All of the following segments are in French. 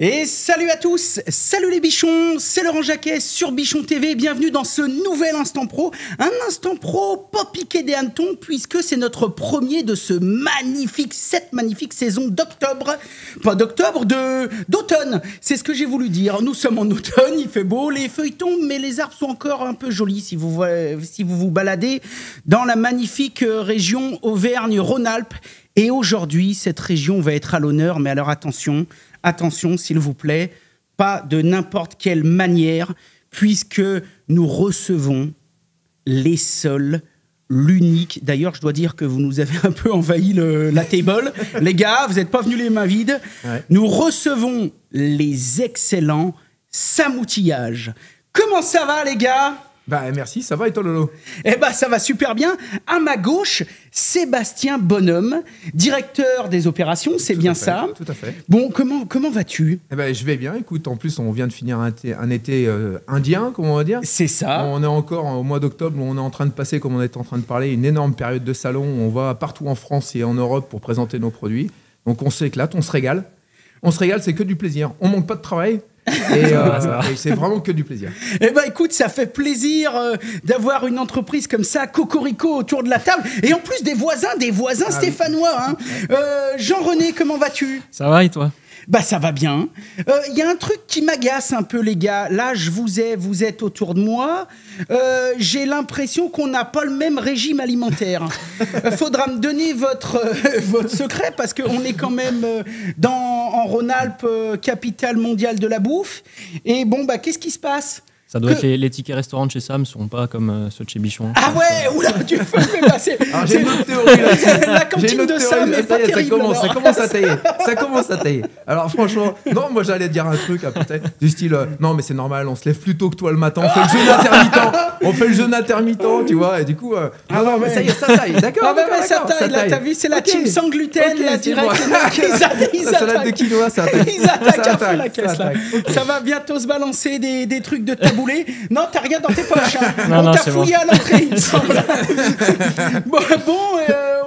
Et salut à tous, salut les bichons, c'est Laurent Jacquet sur Bichon TV, bienvenue dans ce nouvel Instant Pro, un Instant Pro pas piqué des hannetons puisque c'est notre premier de cette magnifique saison d'octobre, pas d'octobre, d'automne, c'est ce que j'ai voulu dire, nous sommes en automne, il fait beau, les feuilles tombent mais les arbres sont encore un peu jolis si vous vous baladez dans la magnifique région Auvergne-Rhône-Alpes et aujourd'hui cette région va être à l'honneur, mais alors attention, s'il vous plaît, pas de n'importe quelle manière, puisque nous recevons les seuls, l'unique. D'ailleurs, je dois dire que vous nous avez un peu envahi la table. Les gars, vous n'êtes pas venus les mains vides. Ouais. Nous recevons les excellents Samoutillages. Comment ça va, les gars ? Bah merci, ça va et toi Lolo ? Eh bah ça va super bien. À ma gauche, Sébastien Bonhomme, directeur des opérations, c'est bien ça ? Tout à fait. Bon, comment vas-tu ? Eh ben je vais bien, écoute, en plus on vient de finir un été indien, comment on va dire ? C'est ça. On est encore au mois d'octobre où on est en train de passer, comme on est en train de parler, une énorme période de salon. On va partout en France et en Europe pour présenter nos produits. Donc on s'éclate, on se régale. On se régale, c'est que du plaisir. On manque pas de travail. Et c'est vraiment que du plaisir. Eh ben écoute, ça fait plaisir d'avoir une entreprise comme ça, cocorico autour de la table, et en plus des voisins stéphanois. Hein. Jean-René, comment vas-tu ? Ça va et toi ? Bah ça va bien. Y a un truc qui m'agace un peu, les gars. Là, vous êtes autour de moi. J'ai l'impression qu'on n'a pas le même régime alimentaire. Faudra me donner votre secret parce qu'on est quand même en Rhône-Alpes, capitale mondiale de la bouffe. Et bon, bah qu'est-ce qui se passe ? Ça doit être les tickets restaurants de chez Sam ne sont pas comme ceux de chez Bichon. Ah ouais, oula, tu me fais passer. Alors, j'ai une autre théorie là-dessus. La cantine de Sam est pas terrible. Ça commence à tailler. Alors franchement, non, moi j'allais dire un truc après, du style, non mais c'est normal, on se lève plus tôt que toi le matin, on fait le jeûne intermittent, tu vois, et du coup, non, mais ça y est, ça taille, d'accord. Ah bah ça taille, là t'as vu, c'est la team sans gluten, là direct. Ils salade de quinoa, ça attaque. Ils attaquent à fond la caisse là. Ça va bientôt se balancer des trucs de tabou. Non, t'as rien dans tes poches. Hein. On t'a fouillé à l'entrée, il me semble.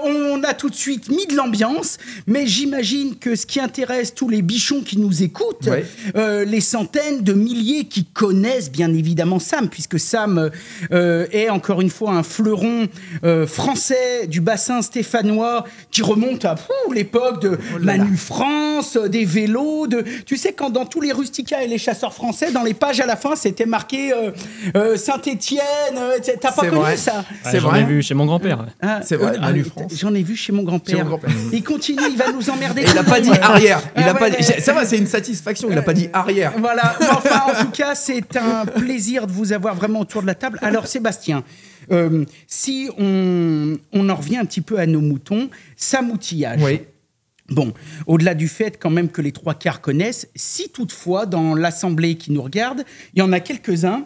On a tout de suite mis de l'ambiance, mais j'imagine que ce qui intéresse tous les bichons qui nous écoutent, les centaines de milliers qui connaissent bien évidemment Sam, puisque Sam est encore une fois un fleuron français du bassin stéphanois qui remonte à l'époque de Manu France, des vélos, tu sais, quand dans tous les rusticats et les chasseurs français, dans les pages à la fin, c'était marqué Saint-Étienne, t'as pas connu ça ? C'est vrai. J'en ai vu chez mon grand-père. C'est vrai, Manu France. J'en ai vu chez mon grand-père. Il continue, il va nous emmerder. Et il n'a pas dit arrière. Ça va, c'est une satisfaction. Il n'a pas dit arrière. Voilà. Enfin, en tout cas, c'est un plaisir de vous avoir vraiment autour de la table. Alors, Sébastien, si on en revient un petit peu à nos moutons, Samoutillages. Oui. Bon, au-delà du fait quand même que les trois quarts connaissent, si toutefois, dans l'assemblée qui nous regarde, il y en a quelques-uns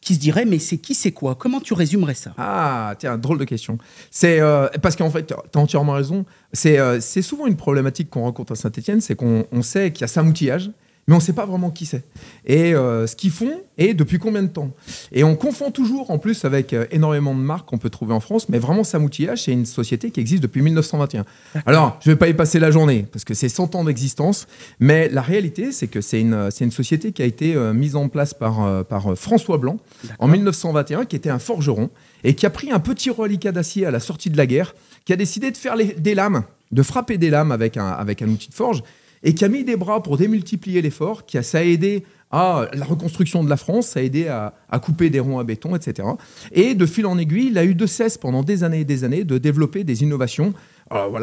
qui se diraient, mais c'est qui, c'est quoi ? Comment tu résumerais ça ? Ah, tiens, drôle de question. C'est parce qu'en fait, tu as entièrement raison. C'est souvent une problématique qu'on rencontre à Saint-Étienne, c'est qu'on sait qu'il y a Samoutillages, mais on ne sait pas vraiment qui c'est. Et ce qu'ils font et depuis combien de temps. Et on confond toujours, en plus, avec énormément de marques qu'on peut trouver en France, mais vraiment Samoutillages, c'est une société qui existe depuis 1921. Alors, je ne vais pas y passer la journée, parce que c'est 100 ans d'existence, mais la réalité, c'est que c'est une société qui a été mise en place par François Blanc en 1921, qui était un forgeron, et qui a pris un petit reliquat d'acier à la sortie de la guerre, qui a décidé de faire des lames, de frapper des lames avec un outil de forge, et qui a mis des bras pour démultiplier l'effort, ça a aidé à la reconstruction de la France, ça a aidé à couper des ronds à béton, etc. Et de fil en aiguille, il a eu de cesse pendant des années et des années de développer des innovations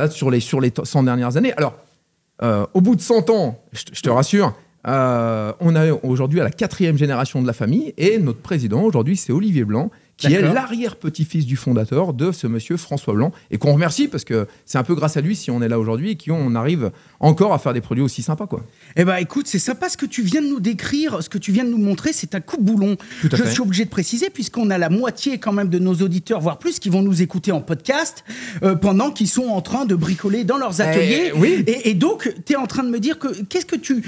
sur les 100 dernières années. Alors, au bout de 100 ans, je te rassure, on est aujourd'hui à la 4e génération de la famille, et notre président aujourd'hui, c'est Olivier Blanc, qui est l'arrière-petit-fils du fondateur de ce monsieur François Blanc, et qu'on remercie parce que c'est un peu grâce à lui si on est là aujourd'hui et qu'on arrive encore à faire des produits aussi sympas, quoi. Eh ben, écoute, c'est sympa ce que tu viens de nous décrire, ce que tu viens de nous montrer, c'est un coupe-boulon. Je suis obligé de préciser, puisqu'on a la moitié quand même de nos auditeurs, voire plus, qui vont nous écouter en podcast pendant qu'ils sont en train de bricoler dans leurs ateliers. Oui. Et donc, tu es en train de me dire que qu'est-ce que tu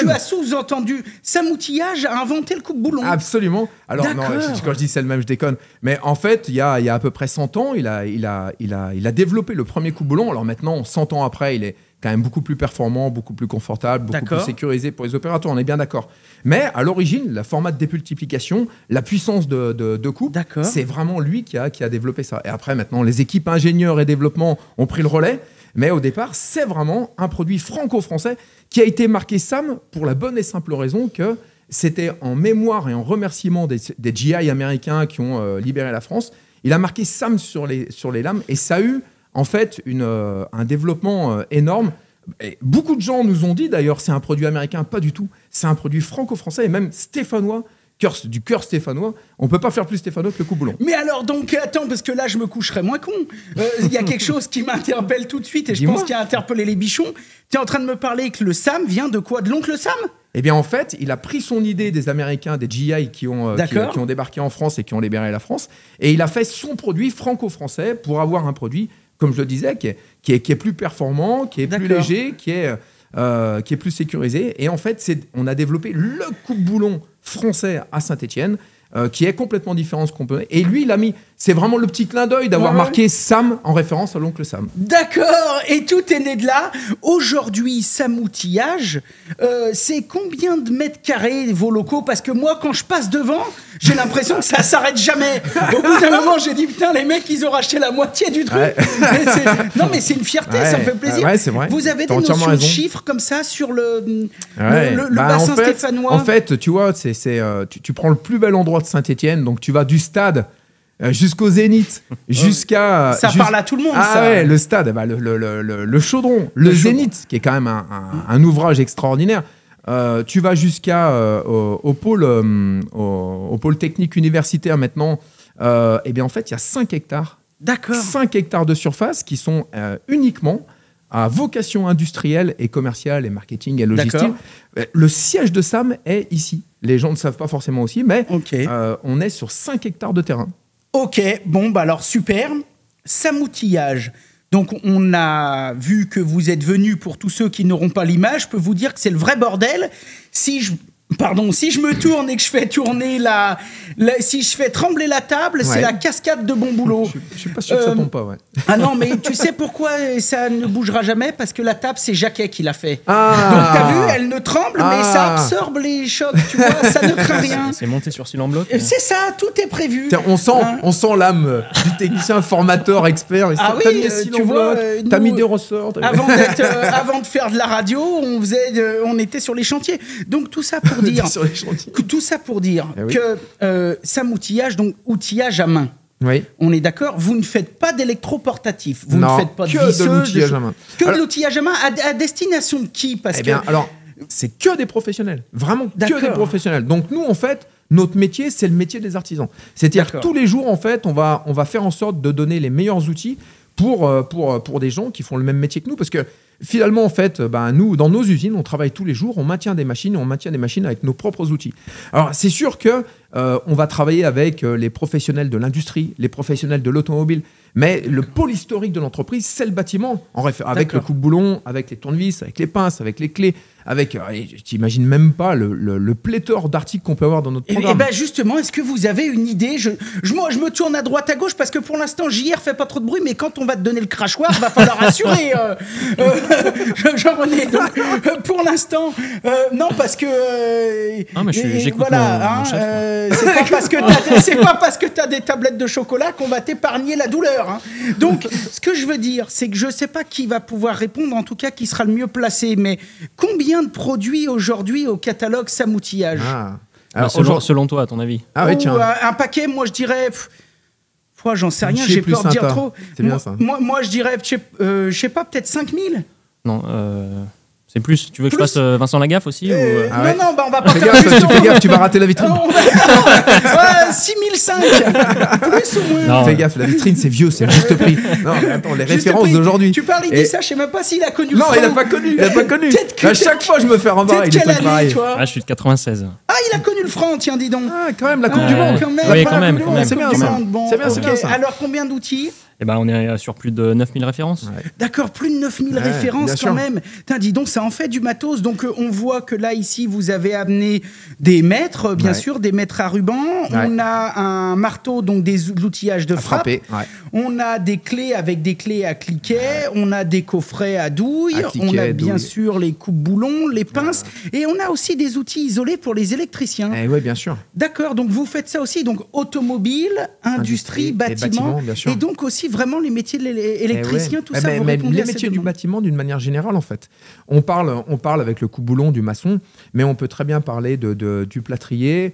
as sous-entendu ? Samoutillage a inventé le coupe-boulon. Absolument. Alors, non, quand je dis c'est le même, je déconne. Mais en fait, il y a à peu près 100 ans, il a développé le premier coupe boulon. Alors maintenant, 100 ans après, il est quand même beaucoup plus performant, beaucoup plus confortable, beaucoup plus sécurisé pour les opérateurs, on est bien d'accord. Mais à l'origine, le format de démultiplication, la puissance de coupe, c'est vraiment lui qui a développé ça. Et après, maintenant, les équipes ingénieurs et développement ont pris le relais. Mais au départ, c'est vraiment un produit franco-français qui a été marqué SAM pour la bonne et simple raison que c'était en mémoire et en remerciement des GI américains qui ont libéré la France. Il a marqué SAM sur les lames et ça a eu en fait un développement énorme. Et beaucoup de gens nous ont dit d'ailleurs c'est un produit américain, pas du tout. C'est un produit franco-français et même stéphanois. Du cœur stéphanois, on peut pas faire plus stéphanois que le coupe boulon. Mais alors donc attends, parce que là je me coucherai moins con. Il y a quelque chose qui m'interpelle tout de suite et je pense qu'il a interpellé les bichons. Tu es en train de me parler que le SAM vient de quoi? De l'oncle Sam? Eh bien en fait, il a pris son idée des Américains, des GI qui ont débarqué en France et qui ont libéré la France, et il a fait son produit franco-français pour avoir un produit, comme je le disais, qui est plus performant, qui est plus léger, qui est plus sécurisé. Et en fait, on a développé le coupe-boulon français à Saint-Étienne, qui est complètement différent de ce qu'on peut. Et lui, il a mis... C'est vraiment le petit clin d'œil d'avoir marqué Sam en référence à l'oncle Sam. D'accord, et tout est né de là. Aujourd'hui, Sam Outillage, c'est combien de mètres carrés vos locaux? Parce que moi, quand je passe devant, j'ai l'impression que ça s'arrête jamais. Au bout d'un moment, j'ai dit, putain, les mecs, ils ont racheté la moitié du truc. Ouais. Non, mais c'est une fierté, ça me fait plaisir. Ouais, c'est vrai. Vous avez des notions de chiffres comme ça sur le bassin stéphanois? En fait, tu vois, tu prends le plus bel endroit de Saint-Étienne, donc tu vas du stade jusqu'au Zénith, jusqu'à... Ça parle à tout le monde, ça. Ouais, le stade, le chaudron, le Zénith, qui est quand même un ouvrage extraordinaire. Tu vas au pôle technique universitaire maintenant. Et bien en fait, il y a 5 hectares. D'accord. 5 hectares de surface qui sont uniquement à vocation industrielle et commerciale et marketing et logistique. Le siège de SAM est ici. Les gens ne savent pas forcément aussi, mais on est sur 5 hectares de terrain. Ok, bon, bah alors super. Sam Outillage. Donc, on a vu que vous êtes venu, pour tous ceux qui n'auront pas l'image, je peux vous dire que c'est le vrai bordel. Si je me tourne et que je fais tourner si je fais trembler la table, c'est la cascade de Bon Boulot. Je suis pas sûr que ça tombe pas, ouais. Ah non, mais tu sais pourquoi ça ne bougera jamais? Parce que la table, c'est Jacquet qui l'a fait. Ah. Donc t'as vu, elle ne tremble, mais ça absorbe les chocs, tu vois, ça ne craint rien. C'est monté sur cylindre bloc. C'est ça, tout est prévu. Tiens, on sent l'âme du technicien formateur expert. Ah oui, tu vois, t'as mis des ressorts. Avant de faire de la radio, on était sur les chantiers. Donc tout ça pour dire que Sam Outillage, donc outillage à main. Oui. On est d'accord, vous ne faites pas d'électroportatif, vous ne faites pas de visseuse, de l'outillage à main. Que de l'outillage à main à destination de qui? Alors, c'est que des professionnels, vraiment que des professionnels. Donc nous, en fait, notre métier, c'est le métier des artisans. C'est-à-dire que tous les jours, en fait, on va faire en sorte de donner les meilleurs outils pour des gens qui font le même métier que nous, parce que finalement, en fait, nous, dans nos usines, on travaille tous les jours, on maintient des machines avec nos propres outils. Alors, c'est sûr que on va travailler avec les professionnels de l'industrie, les professionnels de l'automobile, mais le pôle historique de l'entreprise, c'est le bâtiment, avec le coupe-boulon, avec les tournevis, avec les pinces, avec les clés, avec, t'imagines même pas le pléthore d'articles qu'on peut avoir dans notre programme. Et ben justement, est-ce que vous avez une idée? Je me tourne à droite, à gauche, parce que pour l'instant, JR fait pas trop de bruit, mais quand on va te donner le crachoir, va falloir assurer. Jean-René, donc, pour l'instant, non, parce que... mais j'écoute voilà, mon chef. C'est pas parce que t'as des tablettes de chocolat qu'on va t'épargner la douleur. Hein. Donc, ce que je veux dire, c'est que je sais pas qui va pouvoir répondre, en tout cas, qui sera le mieux placé, mais combien de produits aujourd'hui au catalogue Sam Outillage? Alors, selon toi, à ton avis? Tiens. Un paquet, moi je dirais... j'en sais rien, j'ai peur de dire trop. C'est bien ça. Moi je dirais, je sais pas, peut-être 5000? Non, c'est plus. Tu veux que je fasse Vincent Lagaffe aussi Non, on va pas faire fais gaffe, tu vas rater la vitrine. 6005 plus ou moins. Non. Fais gaffe, la vitrine c'est vieux, c'est le juste prix. Non, mais attends, les références d'aujourd'hui. Tu parles, il dit ça, je sais même pas s'il a connu. Non, il a pas connu. À chaque fois, je me fais rembarrer. Quelle année, toi? Je suis de 96. Ah il a connu le franc, tiens, dis donc. Ah, quand même, la Coupe du Monde. Quand même, Oui, pas quand la même, Coupe du quand Monde, même. C'est bien, Coupe du ça. Monde. Bon, C'est bien, c'est ok. bien, ça. Alors, combien d'outils? Eh ben, on est sur plus de 9000 références. Ouais. D'accord, plus de 9000 Ouais, références bien quand sûr. même. Tain, dis donc, ça en fait du matos. Donc, on voit que là, ici, vous avez amené des mètres, bien Ouais. sûr, des mètres à ruban. Ouais. On a un marteau, donc l'outillage de À frappe. frapper, ouais. On a des clés avec des clés à cliquet. On a des coffrets à douille. À cliquet, on a bien douille. sûr les coupes-boulons, les pinces. Et on a aussi des outils isolés pour les électriciens. Eh oui, bien sûr. D'accord, donc vous faites ça aussi. Donc, automobile, industrie, Industrie et bâtiment. bâtiment, bien sûr. Et donc aussi vraiment les métiers de l'électricien, tout Eh ça, ben, vous mais répondez les à cette métiers du demande. bâtiment d'une manière générale, en fait. On parle avec le coup-boulon du maçon, mais on peut très bien parler du plâtrier,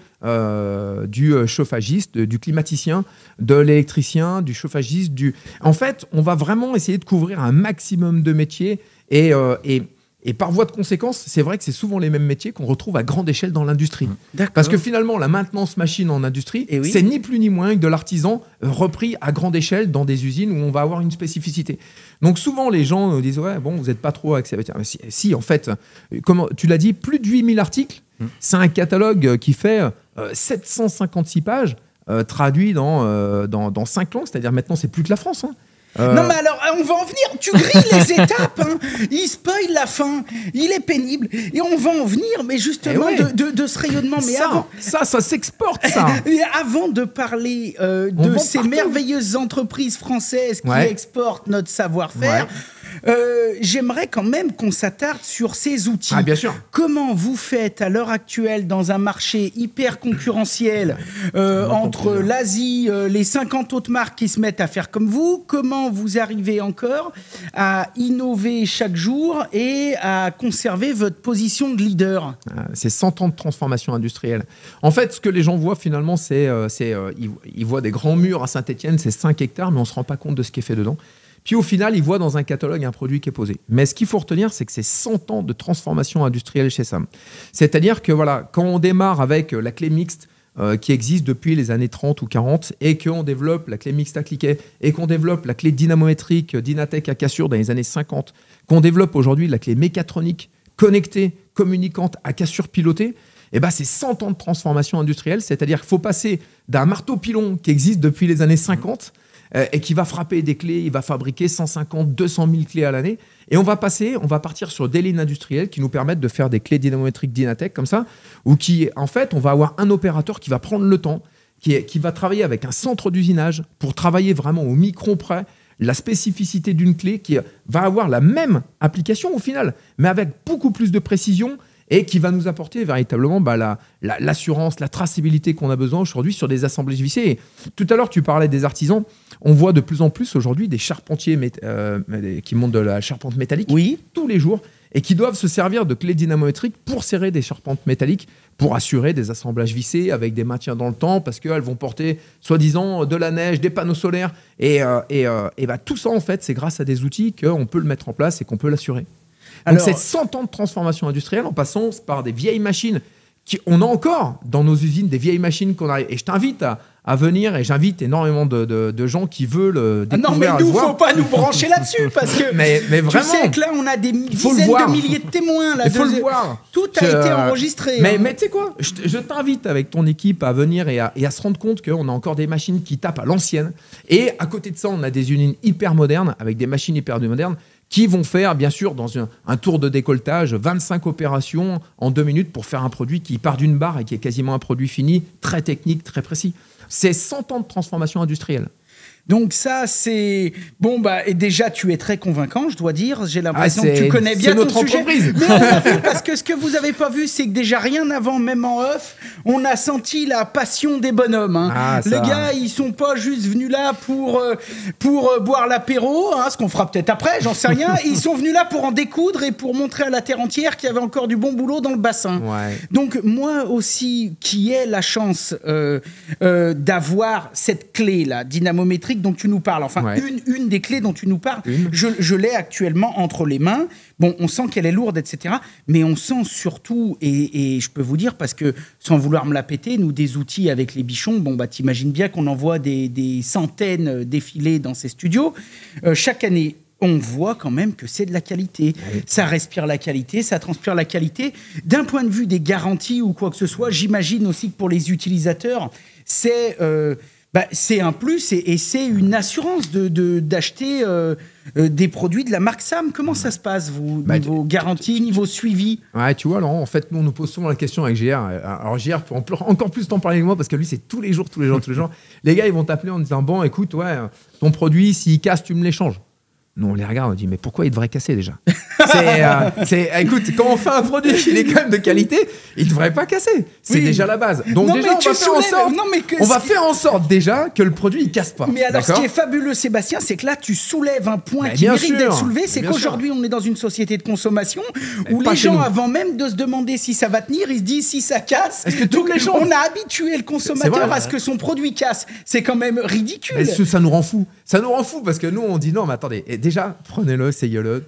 du chauffagiste, du climaticien, de l'électricien, du chauffagiste. En fait, on va vraiment essayer de couvrir un maximum de métiers et par voie de conséquence, c'est vrai que c'est souvent les mêmes métiers qu'on retrouve à grande échelle dans l'industrie. D'accord. Parce que finalement, la maintenance machine en industrie, Eh oui. c'est ni plus ni moins que de l'artisan repris à grande échelle dans des usines où on va avoir une spécificité. Donc souvent, les gens disent « Ouais, bon, vous n'êtes pas trop axé. » Si, en fait, comment, tu l'as dit, plus de 8000 articles. C'est un catalogue qui fait 756 pages, traduit dans 5 langues. C'est-à-dire maintenant, c'est plus que la France. Hein. Non mais alors, on va en venir, tu grilles les étapes, hein. Il spoil la fin, il est pénible, et on va en venir, mais justement, Eh ouais. de ce rayonnement. Mais avant, ça s'exporte, ça. mais avant de parler de vend ces partout. merveilleuses entreprises françaises qui Ouais. exportent notre savoir-faire, j'aimerais quand même qu'on s'attarde sur ces outils. Ah, bien sûr. Comment vous faites à l'heure actuelle dans un marché hyper concurrentiel entre l'Asie, les 50 autres marques qui se mettent à faire comme vous? Comment vous arrivez encore à innover chaque jour et à conserver votre position de leader? C'est 100 ans de transformation industrielle. En fait, ce que les gens voient finalement, ils voient des grands murs à Saint-Étienne, c'est 5 hectares, mais on ne se rend pas compte de ce qui est fait dedans. Puis au final, ils voient dans un catalogue un produit qui est posé. Mais ce qu'il faut retenir, c'est que c'est 100 ans de transformation industrielle chez Sam. C'est-à-dire que voilà, quand on démarre avec la clé mixte qui existe depuis les années 30 ou 40 et qu'on développe la clé mixte à cliquet et qu'on développe la clé dynamométrique Dynatec à cassure dans les années 50, qu'on développe aujourd'hui la clé mécatronique connectée, communicante à cassure pilotée, eh ben c'est 100 ans de transformation industrielle. C'est-à-dire qu'il faut passer d'un marteau-pilon qui existe depuis les années 50 et qui va frapper des clés, il va fabriquer 150, 200 000 clés à l'année. Et on va partir sur des lignes industrielles qui nous permettent de faire des clés dynamométriques Dynatec comme ça, où en fait, on va avoir un opérateur qui va prendre le temps, qui va travailler avec un centre d'usinage pour travailler vraiment au micron près la spécificité d'une clé qui va avoir la même application au final, mais avec beaucoup plus de précision et qui va nous apporter véritablement l'assurance, la traçabilité qu'on a besoin aujourd'hui sur des assemblages vissés. Et tout à l'heure, tu parlais des artisans. On voit de plus en plus aujourd'hui des charpentiers qui montent de la charpente métallique tous les jours et qui doivent se servir de clés dynamométriques pour serrer des charpentes métalliques, pour assurer des assemblages vissés avec des maintiens dans le temps, parce qu'elles vont porter, soi-disant, de la neige, des panneaux solaires. Et tout ça, en fait, c'est grâce à des outils qu'on peut le mettre en place et qu'on peut l'assurer. Donc c'est 100 ans de transformation industrielle en passant par des vieilles machines. On a encore dans nos usines des vieilles machines qu'on arrive. Et je t'invite à venir et j'invite énormément de gens qui veulent découvrir. Non, mais nous, il ne faut pas nous brancher là-dessus parce que mais vraiment, tu sais que là, on a des dizaines de milliers de témoins. Là, il faut le voir. Tout a été enregistré. Mais tu sais quoi, je t'invite avec ton équipe à venir et à se rendre compte qu'on a encore des machines qui tapent à l'ancienne. Et à côté de ça, on a des usines hyper modernes avec des machines hyper modernes qui vont faire, bien sûr, dans un tour de décolletage, 25 opérations en 2 minutes pour faire un produit qui part d'une barre et qui est quasiment un produit fini, très technique, très précis. C'est 100 ans de transformation industrielle. Donc ça, c'est... Bon, et déjà, tu es très convaincant, je dois dire. J'ai l'impression que tu connais bien notre ton sujet. entreprise. Mais on a vu, parce que ce que vous n'avez pas vu, c'est que déjà, rien avant, même en off, on a senti la passion des bonhommes. Hein. Les gars, ils sont pas juste venus là pour boire l'apéro, ce qu'on fera peut-être après, j'en sais rien. Ils sont venus là pour en découdre et pour montrer à la terre entière qu'il y avait encore du bon boulot dans le bassin. Ouais. Donc moi aussi, qui ai la chance d'avoir cette clé-là, dynamométrique, dont tu nous parles, enfin une des clés dont tu nous parles, je l'ai actuellement entre les mains. Bon, on sent qu'elle est lourde, etc. Mais on sent surtout, et je peux vous dire, parce que sans vouloir me la péter, nous, des outils avec les bichons, t'imagines bien qu'on envoie des centaines défiler dans ces studios chaque année. on voit quand même que c'est de la qualité. Oui. Ça respire la qualité, ça transpire la qualité. D'un point de vue des garanties ou quoi que ce soit, j'imagine aussi que pour les utilisateurs, c'est un plus et c'est une assurance d'acheter des produits de la marque Sam. Comment ça se passe, vous, niveau garantie, niveau suivi? Ouais, tu vois, Laurent, en fait, nous, on nous pose souvent la question avec JR. Alors, JR peut encore plus t'en parler avec moi parce que lui, c'est tous les jours. Les gars, ils vont t'appeler en disant, bon, écoute, ouais, ton produit, s'il casse, tu me l'échanges. Nous, on les regarde, on dit, mais pourquoi il devrait casser déjà? Écoute, quand on fait un produit qui est quand même de qualité, il ne devrait pas casser. C'est déjà la base. Donc non, déjà, on va faire en sorte déjà que le produit ne casse pas. Mais alors, ce qui est fabuleux, Sébastien, c'est que là, tu soulèves un point qui mérite d'être soulevé. C'est qu'aujourd'hui, on est dans une société de consommation où les gens, avant même de se demander si ça va tenir, ils se disent si ça casse. On a habitué le consommateur à ce que son produit casse. C'est quand même ridicule. Mais ça nous rend fou. Ça nous rend fou parce que nous, on dit non, mais attendez. Déjà, prenez-le, essayez-le.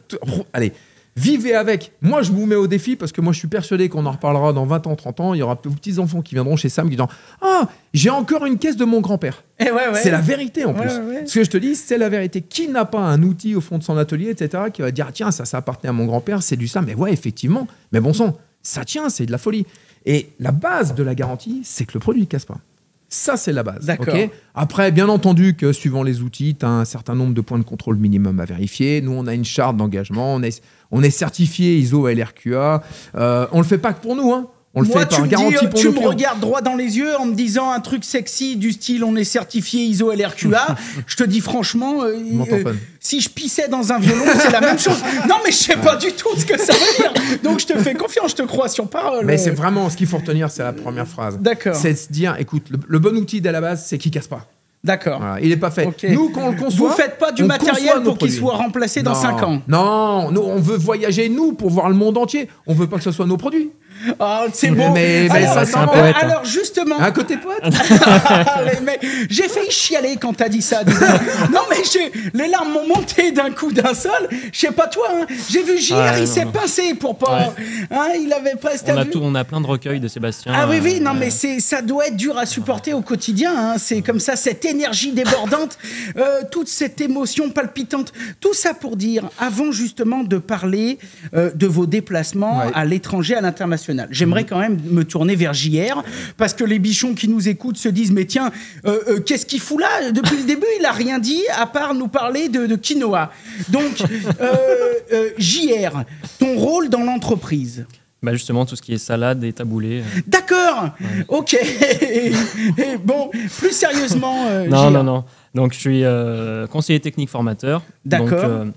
Allez, vivez avec. Moi, je vous mets au défi parce que moi, je suis persuadé qu'on en reparlera dans 20 ans, 30 ans. Il y aura de petits-enfants qui viendront chez Sam qui diront « Ah, j'ai encore une caisse de mon grand-père. » C'est la vérité en plus. Ce que je te dis, c'est la vérité. Qui n'a pas un outil au fond de son atelier, etc., qui va dire « Tiens, ça appartenait à mon grand-père, c'est du Sam. » Mais ouais, effectivement. Mais bon sang, ça tient, c'est de la folie. Et la base de la garantie, c'est que le produit ne casse pas. Ça, c'est la base. Okay. Après, bien entendu que suivant les outils, tu as un certain nombre de points de contrôle minimum à vérifier. Nous, on a une charte d'engagement. On est certifié ISO LRQA. On ne le fait pas que pour nous, hein. On le fait par garantie pour tu me regardes droit dans les yeux en me disant un truc sexy du style on est certifié ISO LRQA. Je te dis franchement, si je pissais dans un violon, c'est la même chose. Non, mais je sais pas du tout ce que ça veut dire. Donc je te fais confiance, je te crois sur parole. Mais c'est vraiment ce qu'il faut retenir, c'est la première phrase. D'accord. C'est de se dire, écoute, le bon outil dès la base, c'est qu'il casse pas. D'accord. Voilà, il n'est pas fait. Okay. Nous, quand on le conçoit, vous faites pas du matériel pour qu'il soit remplacé dans 5 ans. Non, nous, on veut voyager, nous, pour voir le monde entier. On veut pas que ce soit nos produits. Oh, c'est beau. Mais ça, c'est un poète. Alors, justement. Un côté poète. J'ai failli chialer quand t'as dit ça. Non, mais les larmes m'ont monté d'un coup, d'un seul. Je sais pas toi, hein. J'ai vu JR, il s'est pincé pour pas. Ouais. Hein, il avait presque. On a plein de recueils de Sébastien. Ah oui, non, mais ça doit être dur à supporter au quotidien. Hein. C'est comme ça, cette énergie débordante, toute cette émotion palpitante. Tout ça pour dire, avant justement de parler de vos déplacements à l'étranger, à l'international. J'aimerais quand même me tourner vers JR parce que les bichons qui nous écoutent se disent mais tiens, qu'est-ce qu'il fout là? Depuis le début, il a rien dit à part nous parler de quinoa. Donc, JR, ton rôle dans l'entreprise? Justement, tout ce qui est salade et taboulé. D'accord. Ouais. Ok. Et bon, plus sérieusement, Non. Donc, je suis conseiller technique formateur. D'accord. Donc,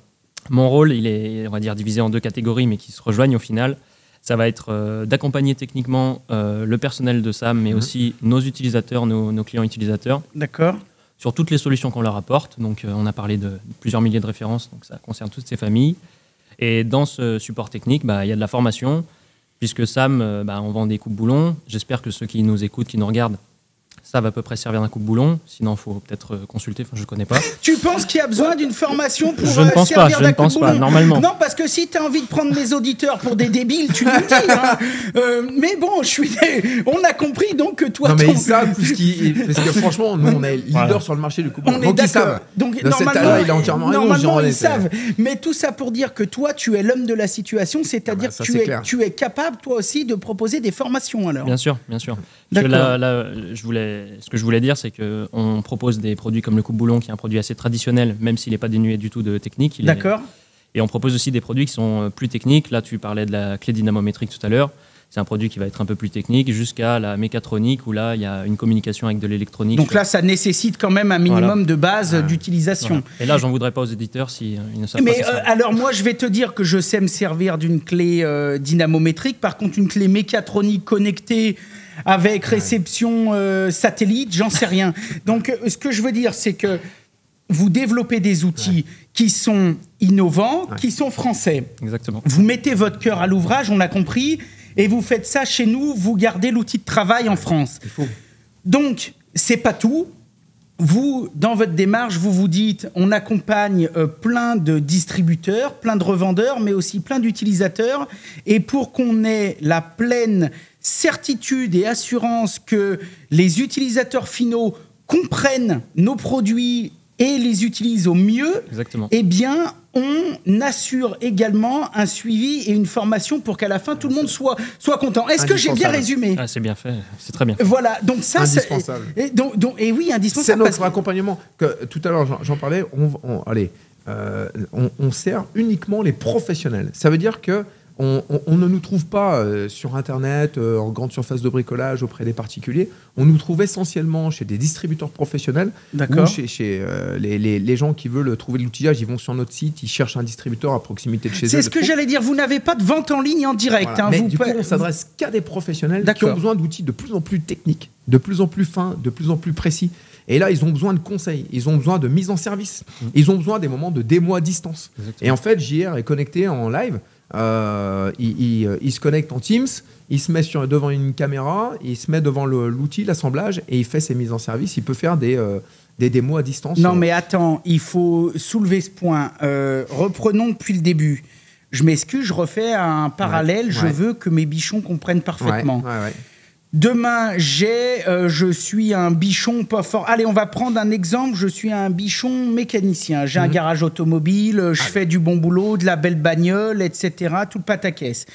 mon rôle, il est, on va dire, divisé en 2 catégories, mais qui se rejoignent au final. Ça va être d'accompagner techniquement le personnel de SAM, mais aussi nos utilisateurs, nos clients utilisateurs. D'accord. Sur toutes les solutions qu'on leur apporte. Donc, on a parlé de plusieurs milliers de références, donc ça concerne toutes ces familles. Et dans ce support technique, il y a de la formation, puisque SAM, on vend des coupes-boulons. J'espère que ceux qui nous écoutent, qui nous regardent, savent à peu près servir d'un coupe-boulon. Sinon, il faut peut-être consulter. Je ne connais pas. Tu penses qu'il y a besoin d'une formation pour servir d'un coupe-boulon? Je ne pense pas, normalement. Non, parce que si tu as envie de prendre mes auditeurs pour des débiles, tu nous le dis. Hein. Mais bon, on a compris donc que toi... Non, mais ils savent parce que franchement, nous, on est leader sur le marché du coupe-boulon. Donc, ils savent. Donc, normalement, il a entièrement raison. Normalement, ils savent. Mais tout ça pour dire que toi, tu es l'homme de la situation, c'est-à-dire que tu es capable, toi aussi, de proposer des formations, alors. Bien sûr. Ce que je voulais dire, c'est qu'on propose des produits comme le coupe-boulon, qui est un produit assez traditionnel, même s'il n'est pas dénué du tout de technique. D'accord. Et on propose aussi des produits qui sont plus techniques. Là, tu parlais de la clé dynamométrique tout à l'heure. C'est un produit qui va être un peu plus technique, jusqu'à la mécatronique, où là, il y a une communication avec de l'électronique. Donc là, ça nécessite quand même un minimum de base d'utilisation. Voilà. Et là, j'en voudrais pas aux éditeurs s'ils ne savent pas. Mais alors moi, je vais te dire que je sais me servir d'une clé dynamométrique. Par contre, une clé mécatronique connectée avec réception satellite, j'en sais rien. Donc, ce que je veux dire, c'est que vous développez des outils qui sont innovants, qui sont français. Exactement. Vous mettez votre cœur à l'ouvrage, on l'a compris, et vous faites ça chez nous, vous gardez l'outil de travail en France. Il faut. Donc, c'est pas tout. Vous, dans votre démarche, vous vous dites, on accompagne plein de distributeurs, plein de revendeurs, mais aussi plein d'utilisateurs. Et pour qu'on ait la pleine certitude et assurance que les utilisateurs finaux comprennent nos produits et les utilise au mieux, Exactement. eh bien, on assure également un suivi et une formation pour qu'à la fin, tout le monde soit content. Est-ce que j'ai bien résumé ? Ah, c'est bien fait, c'est très bien fait. Voilà, donc ça, indispensable. Et oui, C'est indispensable. notre accompagnement. Tout à l'heure, j'en parlais. On sert uniquement les professionnels. Ça veut dire que on ne nous trouve pas sur Internet, en grande surface de bricolage auprès des particuliers. On nous trouve essentiellement chez des distributeurs professionnels. D'accord. Ou chez les gens qui veulent trouver de l'outillage, ils vont sur notre site, ils cherchent un distributeur à proximité de chez eux. C'est ce que j'allais dire. Vous n'avez pas de vente en ligne en direct. Voilà. Hein, Mais du coup, on s'adresse qu'à des professionnels qui ont besoin d'outils de plus en plus techniques, de plus en plus fins, de plus en plus précis. Et là, ils ont besoin de conseils, ils ont besoin de mise en service, ils ont besoin des moments de démo à distance. Exactement. Et en fait, JR est connecté en live, il se connecte en Teams, il se met devant une caméra, il se met devant l'outil, l'assemblage, et il fait ses mises en service. Il peut faire des démos à distance. Non, mais attends, il faut soulever ce point. Reprenons depuis le début. Je m'excuse, je refais un parallèle. Je veux que mes bichons comprennent parfaitement. Ouais. Demain, je suis un bichon pas fort. Allez, on va prendre un exemple. Je suis un bichon mécanicien. J'ai un garage automobile, je fais du bon boulot, de la belle bagnole, etc. Tout le pataquès.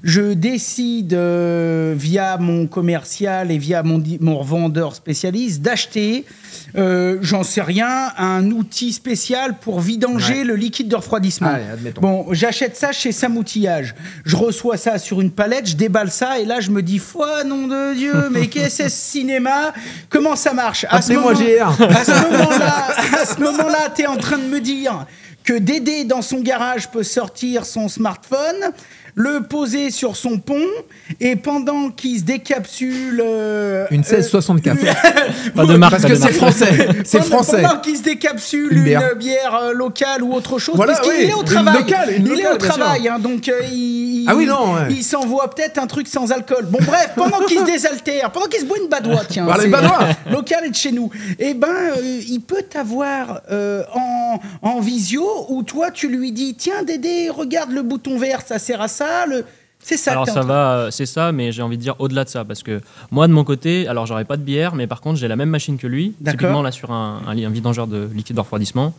Je décide, via mon commercial et via mon revendeur spécialiste, d'acheter, j'en sais rien, un outil spécial pour vidanger le liquide de refroidissement. Allez, admettons. Bon, j'achète ça chez Sam Outillage. Je reçois ça sur une palette, je déballe ça, et là, je me dis, foi, nom de Dieu, mais qu'est-ce que ce cinéma ? Comment ça marche ? Appelez-moi GR. À ce moment-là, tu es en train de me dire que Dédé, dans son garage, peut sortir son smartphone, le poser sur son pont, et pendant qu'il se décapsule... Une 1664. Pas de marque, Parce pas que de c'est marque. français. C'est français. Pendant qu'il se décapsule Une bière. une bière locale ou autre chose, Voilà, parce qu'il oui, est au une travail. locale, Il est bien au travail, sûr. hein, donc Ah oui, non, ouais. il s'envoie peut-être un truc sans alcool. Bon, bref, pendant qu'il se désaltère, pendant qu'il se boit une badoie, tiens, Voilà, c'est une badoie. local et de chez nous, eh ben, il peut t'avoir en visio, où toi, tu lui dis, tiens, Dédé, regarde le bouton vert, ça sert à ça, c'est ça. Alors que t'es ça en train- va, c'est ça, mais j'ai envie de dire au-delà de ça, parce que moi de mon côté, alors j'aurais pas de bière, mais par contre j'ai la même machine que lui, D'accord. typiquement là sur un vidangeur de liquide de refroidissement,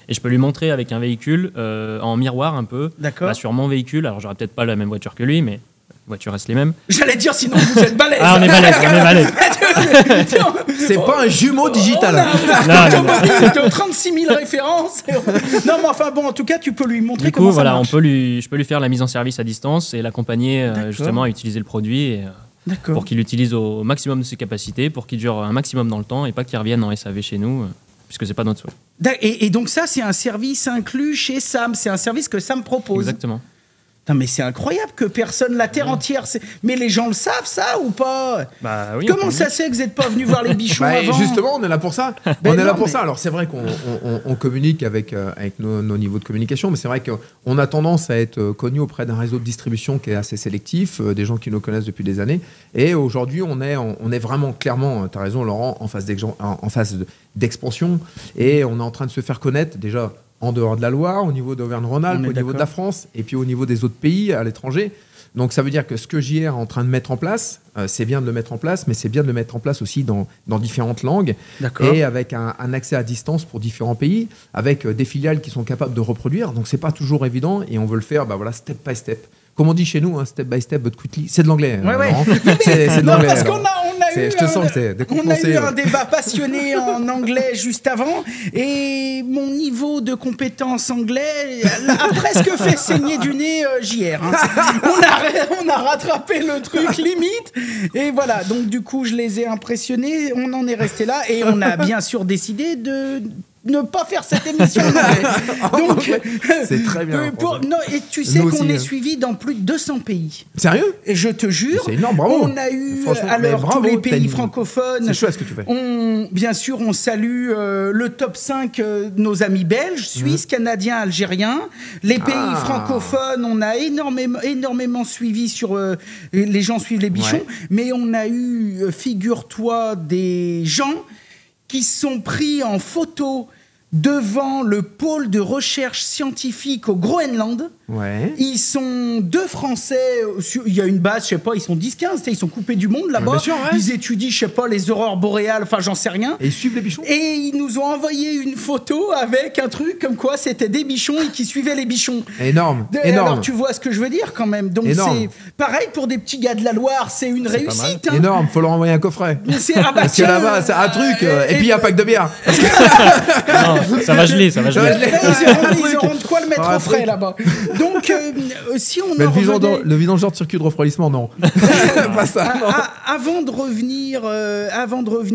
et je peux lui montrer avec un véhicule en miroir un peu, D'accord. là, sur mon véhicule. Alors j'aurais peut-être pas la même voiture que lui, mais les voitures restent les mêmes. J'allais dire, sinon vous êtes balèze. Ah, on est balèze. C'est pas un jumeau digital. Non. De 36 000 références. Non, mais enfin bon, en tout cas, tu peux lui montrer Du comment coup, voilà, ça marche. je peux lui faire la mise en service à distance et l'accompagner D'accord. justement à utiliser le produit et, D'accord. pour qu'il l'utilise au maximum de ses capacités, pour qu'il dure un maximum dans le temps et pas qu'il revienne en SAV chez nous, puisque c'est pas notre souhait. Et donc ça, c'est un service inclus chez Sam. C'est un service que Sam propose. Exactement. Putain, mais c'est incroyable que personne, la terre entière... Mais les gens le savent, ça, ou pas ? Bah oui. Comment ça se fait que vous n'êtes pas venu voir les bichons Bah, avant ? justement, on est là pour ça. Ben On est là non, pour mais- ça. Alors c'est vrai qu'on communique avec nos niveaux de communication, mais c'est vrai qu'on a tendance à être connu auprès d'un réseau de distribution qui est assez sélectif, des gens qui nous connaissent depuis des années. Et aujourd'hui, on est vraiment clairement, tu as raison Laurent, en phase d'expansion, et on est en train de se faire connaître déjà en dehors de la Loire, au niveau d'Auvergne-Rhône-Alpes, On est au niveau d'accord. de la France, et puis au niveau des autres pays à l'étranger. Donc ça veut dire que ce que JR est en train de mettre en place, c'est bien de le mettre en place, mais c'est bien de le mettre en place aussi dans différentes langues, D'accord. et avec un accès à distance pour différents pays, avec des filiales qui sont capables de reproduire. Donc c'est pas toujours évident, et on veut le faire step by step. Comme on dit chez nous, step by step, but quickly. C'est de l'anglais. Ouais, ouais. Laurent. C'est de Non, l'anglais. parce alors. qu'on a eu Je te sens que c'est décompensé. un débat passionné en anglais juste avant, et mon niveau de compétence anglais a presque fait saigner du nez JR. Hein. On a rattrapé le truc limite, et voilà. Donc du coup, je les ai impressionnés. On en est resté là, et on a bien sûr décidé de ne pas faire cette émission. Donc, C'est très bien. non, et tu sais Nous qu'on aussi, est hein. suivi dans plus de 200 pays. Sérieux? Et je te jure, C'est énorme, bravo. on a eu, Franchement, alors mais bravo, tous les t'as pays une- francophones, C'est chouette ce que tu fais. bien sûr, on salue le top 5 de nos amis belges, suisses, canadiens, algériens. Les pays Ah. francophones, on a énormément suivi sur... les gens suivent les bichons, Ouais. mais on a eu, figure-toi, des gens qui se sont pris en photo devant le pôle de recherche scientifique au Groenland. Ouais. Ils sont 2 Français, il y a une base, je sais pas, ils sont 10-15, ils sont coupés du monde là-bas. Bien sûr, ouais. Ils étudient, je sais pas, les aurores boréales, enfin j'en sais rien. Et ils suivent les bichons. Et ils nous ont envoyé une photo avec un truc comme quoi c'était des bichons et qui suivaient les bichons. Énorme, énorme. Alors tu vois ce que je veux dire quand même. Donc Énorme. c'est pareil pour des petits gars de la Loire, c'est une réussite. Hein. Énorme, faut leur envoyer un coffret. Ah bah Parce que tiens, là-bas, c'est un truc. Et puis un pack de bière. Non, ça va geler, ça va geler. Ils auront de quoi le mettre Un au frais truc. là-bas. Donc si on Mais en revenait... le vidangeur de circuit de refroidissement, non. Pas ça. Non. Avant de revenir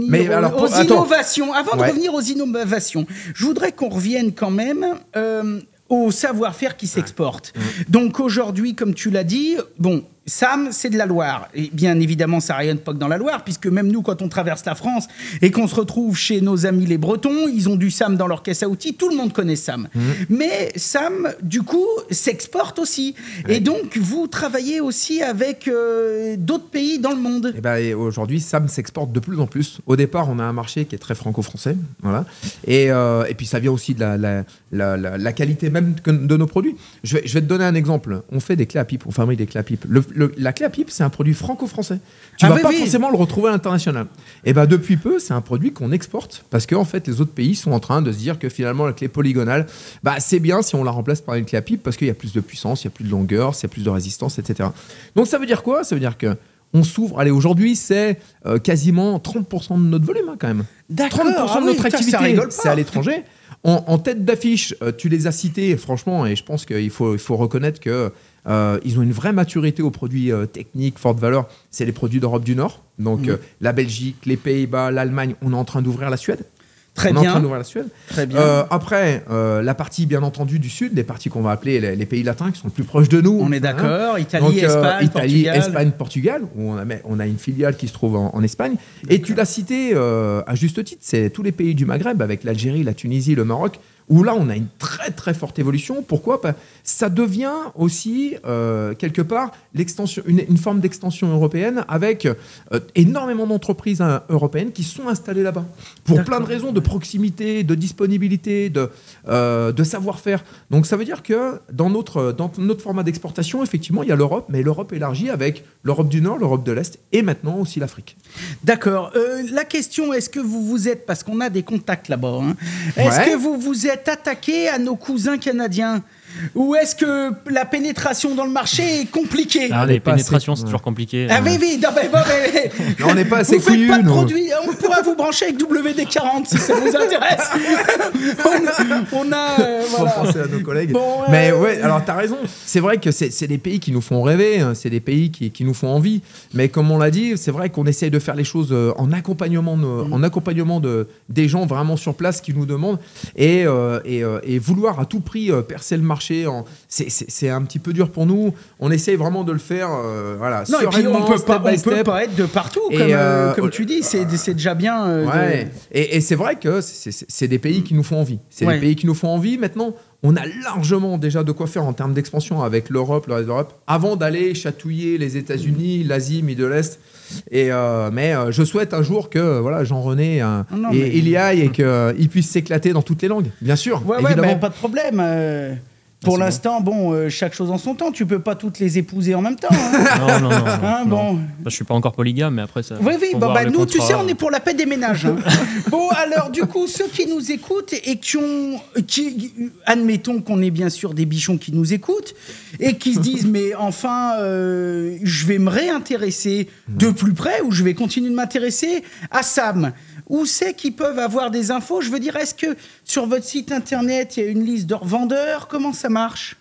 Mais aux, alors, aux attends. innovations, Ouais. revenir aux innovations, je voudrais qu'on revienne quand même au savoir-faire qui s'exporte. Donc aujourd'hui, comme tu l'as dit, bon, Sam, c'est de la Loire. Et bien évidemment, ça rayonne pas que dans la Loire, puisque même nous, quand on traverse la France et qu'on se retrouve chez nos amis les Bretons, ils ont du Sam dans leur caisse à outils, tout le monde connaît Sam. Mais Sam, du coup, s'exporte aussi. Et donc, vous travaillez aussi avec d'autres pays dans le monde. Et aujourd'hui, Sam s'exporte de plus en plus. Au départ, on a un marché qui est très franco-français, voilà. Et puis ça vient aussi de la qualité même de nos produits. Je vais te donner un exemple. On fait des clés à pipe, on fabrique des clés à pipe. La clé à pipe, c'est un produit franco-français. Tu vas pas forcément le retrouver à l'international. Et depuis peu, c'est un produit qu'on exporte parce que en fait, les autres pays sont en train de se dire que finalement, la clé polygonale, c'est bien si on la remplace par une clé à pipe parce qu'il y a plus de puissance, il y a plus de longueur, il y a plus de résistance, etc. Donc ça veut dire quoi? Ça veut dire que on s'ouvre. Allez, aujourd'hui, c'est quasiment 30% de notre volume, quand même. D'accord. 30% de notre activité, ça c'est à l'étranger. En tête d'affiche, tu les as cités, franchement, et je pense qu'il faut reconnaître que ils ont une vraie maturité aux produits techniques, forte valeur. C'est les produits d'Europe du Nord. Donc, la Belgique, les Pays-Bas, l'Allemagne, on est en train d'ouvrir la Suède. Très on est bien. en train d'ouvrir la Suède. Très bien. Après, la partie, bien entendu, du Sud, les parties qu'on va appeler les pays latins, qui sont le plus proches de nous. On est d'accord. Italie, Donc, Espagne, Portugal. Espagne, Portugal, où on a une filiale qui se trouve en Espagne. Et tu l'as cité à juste titre, c'est tous les pays du Maghreb, avec l'Algérie, la Tunisie, le Maroc, où là, on a une très, très forte évolution. Pourquoi? Ça devient aussi, quelque part, une forme d'extension européenne avec énormément d'entreprises européennes qui sont installées là-bas. Pour plein de raisons, de proximité, de disponibilité, de savoir-faire. Donc, ça veut dire que dans notre format d'exportation, effectivement, il y a l'Europe, mais l'Europe élargie avec l'Europe du Nord, l'Europe de l'Est et maintenant aussi l'Afrique. D'accord. La question, est-ce que vous vous êtes, parce qu'on a des contacts là-bas, hein, est-ce que vous vous êtes attaqué à nos cousins canadiens? Ou est-ce que la pénétration dans le marché est compliquée? Les pénétrations, c'est toujours compliqué. Ah oui, non, mais Non, on n'est pas assez vous faites couillus, pas de nous. produits. On pourra vous brancher avec WD-40 si ça vous intéresse. on a... Faut voilà. penser à nos collègues. Bon, mais ouais, alors t'as raison. C'est vrai que c'est des pays qui nous font rêver, hein, c'est des pays qui nous font envie. Mais comme on l'a dit, c'est vrai qu'on essaye de faire les choses en accompagnement des gens vraiment sur place qui nous demandent. Et vouloir à tout prix percer le marché, c'est un petit peu dur pour nous. On essaye vraiment de le faire voilà, Non, et puis sereinement, on peut step by step. pas être de partout, comme tu dis. C'est déjà bien. Ouais. Et c'est vrai que c'est des pays qui nous font envie. C'est des pays qui nous font envie. Maintenant, on a largement déjà de quoi faire en termes d'expansion avec l'Europe, le reste de l'Europe, avant d'aller chatouiller les États-Unis, l'Asie, Middle-Est. Mais je souhaite un jour que Jean-René il y aille et qu'il puisse s'éclater dans toutes les langues, bien sûr. Ouais, évidemment. pas de problème. Pour l'instant, chaque chose en son temps. Tu peux pas toutes les épouser en même temps. Hein. Non. Hein, bon. Je suis pas encore polygame, mais après ça. Oui, faut voir le nous, tu contrat. sais, on est pour la paix des ménages. Hein. Bon, alors, du coup, ceux qui nous écoutent et admettons qu'on ait bien sûr des bichons qui nous écoutent et qui se disent, mais enfin, je vais me réintéresser de plus près ou je vais continuer de m'intéresser à Sam. Où c'est qu'ils peuvent avoir des infos? Je veux dire, est-ce que sur votre site internet, il y a une liste de revendeurs? Comment ça marche?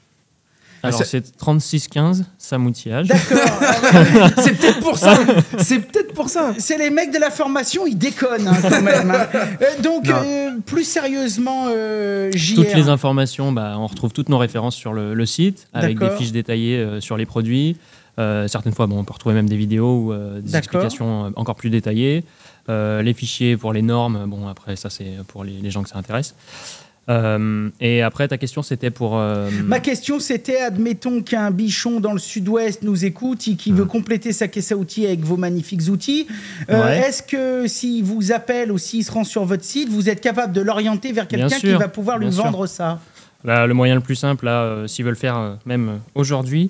Alors, c'est 3615, Sam Outillage. D'accord. C'est peut-être pour ça. C'est peut-être pour ça. C'est les mecs de la formation, ils déconnent hein, quand même. Hein. Donc, plus sérieusement, JR. Toutes les informations, on retrouve toutes nos références sur le site, avec des D'accord. fiches détaillées sur les produits. Certaines fois, on peut retrouver même des vidéos ou des explications encore plus détaillées. Les fichiers pour les normes, après, ça, c'est pour les gens que ça intéresse. Et après, ta question, c'était pour... Ma question, c'était, admettons qu'un bichon dans le sud-ouest nous écoute et qui veut compléter sa caisse à outils avec vos magnifiques outils. Ouais. Est-ce que s'il vous appelle ou s'il se rend sur votre site, vous êtes capable de l'orienter vers quelqu'un qui va pouvoir lui vendre ça? Là, le moyen le plus simple, là, s'ils veulent faire même aujourd'hui,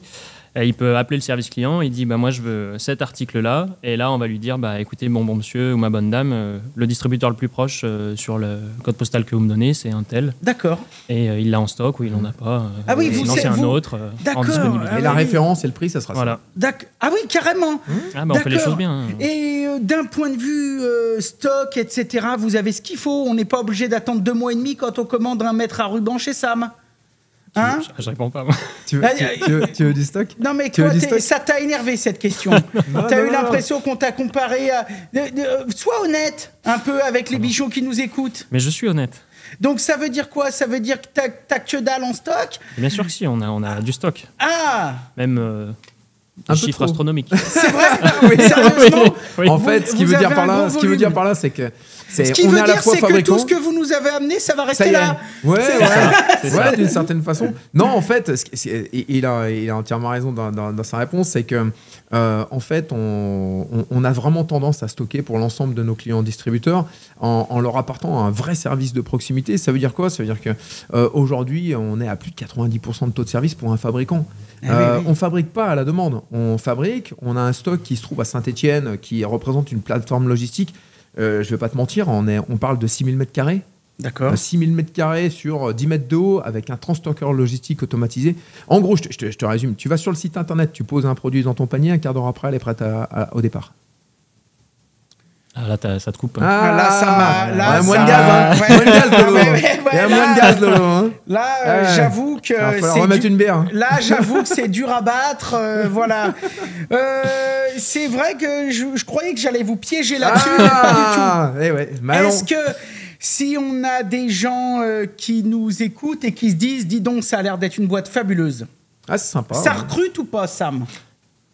il peut appeler le service client, il dit moi je veux cet article-là, et là on va lui dire écoutez, bon monsieur ou ma bonne dame, le distributeur le plus proche sur le code postal que vous me donnez, c'est un tel. D'accord. Et il l'a en stock ou il n'en a pas. Ah oui, sinon c'est un autre en disponibilité. Et la référence et le prix, ça sera voilà. ça. Ah oui, carrément. On fait les choses bien. Et d'un point de vue stock, etc., vous avez ce qu'il faut. On n'est pas obligé d'attendre 2 mois et demi quand on commande un mètre à ruban chez Sam. Hein? Je réponds pas, moi. Tu veux du stock? Non, mais quoi, ça t'a énervé cette question. T'as eu l'impression qu'on t'a comparé à. Sois honnête un peu avec les bichons qui nous écoutent. Mais je suis honnête. Donc ça veut dire quoi? Ça veut dire que t'as que dalle en stock? Bien sûr que si, on a du stock. Ah! Même un des chiffres astronomiques. C'est vrai? Oui, sérieusement? Oui. En fait, ce qui veut dire par là, c'est que ce qui veut dire, c'est que tout ce que vous nous avez amené, ça va rester là. Ouais, d'une certaine façon. Non, en fait, il a entièrement raison dans sa réponse, c'est que en fait, on a vraiment tendance à stocker pour l'ensemble de nos clients distributeurs en leur apportant un vrai service de proximité. Ça veut dire quoi? Ça veut dire que aujourd'hui, on est à plus de 90% de taux de service pour un fabricant. On fabrique pas à la demande. On a un stock qui se trouve à Saint-Étienne, qui représente une plateforme logistique. Je vais pas te mentir, on parle de 6000 m². D'accord. 6000 m² sur 10 mètres de haut avec un transstockeur logistique automatisé. En gros, je te résume. Tu vas sur le site internet, tu poses un produit dans ton panier, un quart d'heure après, elle est prête au départ. Ah, là, ça te coupe. Moins de gaz, moins de gaz, Lolo. Il y a moins de gaz, Lolo. Là, j'avoue que c'est remettre une bière. Là, j'avoue que c'est dur à battre. Voilà. C'est vrai que je croyais que j'allais vous piéger là-dessus, mais pas du tout. Est-ce que si on a des gens qui nous écoutent et qui se disent, dis donc, ça a l'air d'être une boîte fabuleuse. Ah, c'est sympa. Ça recrute ou pas, Sam?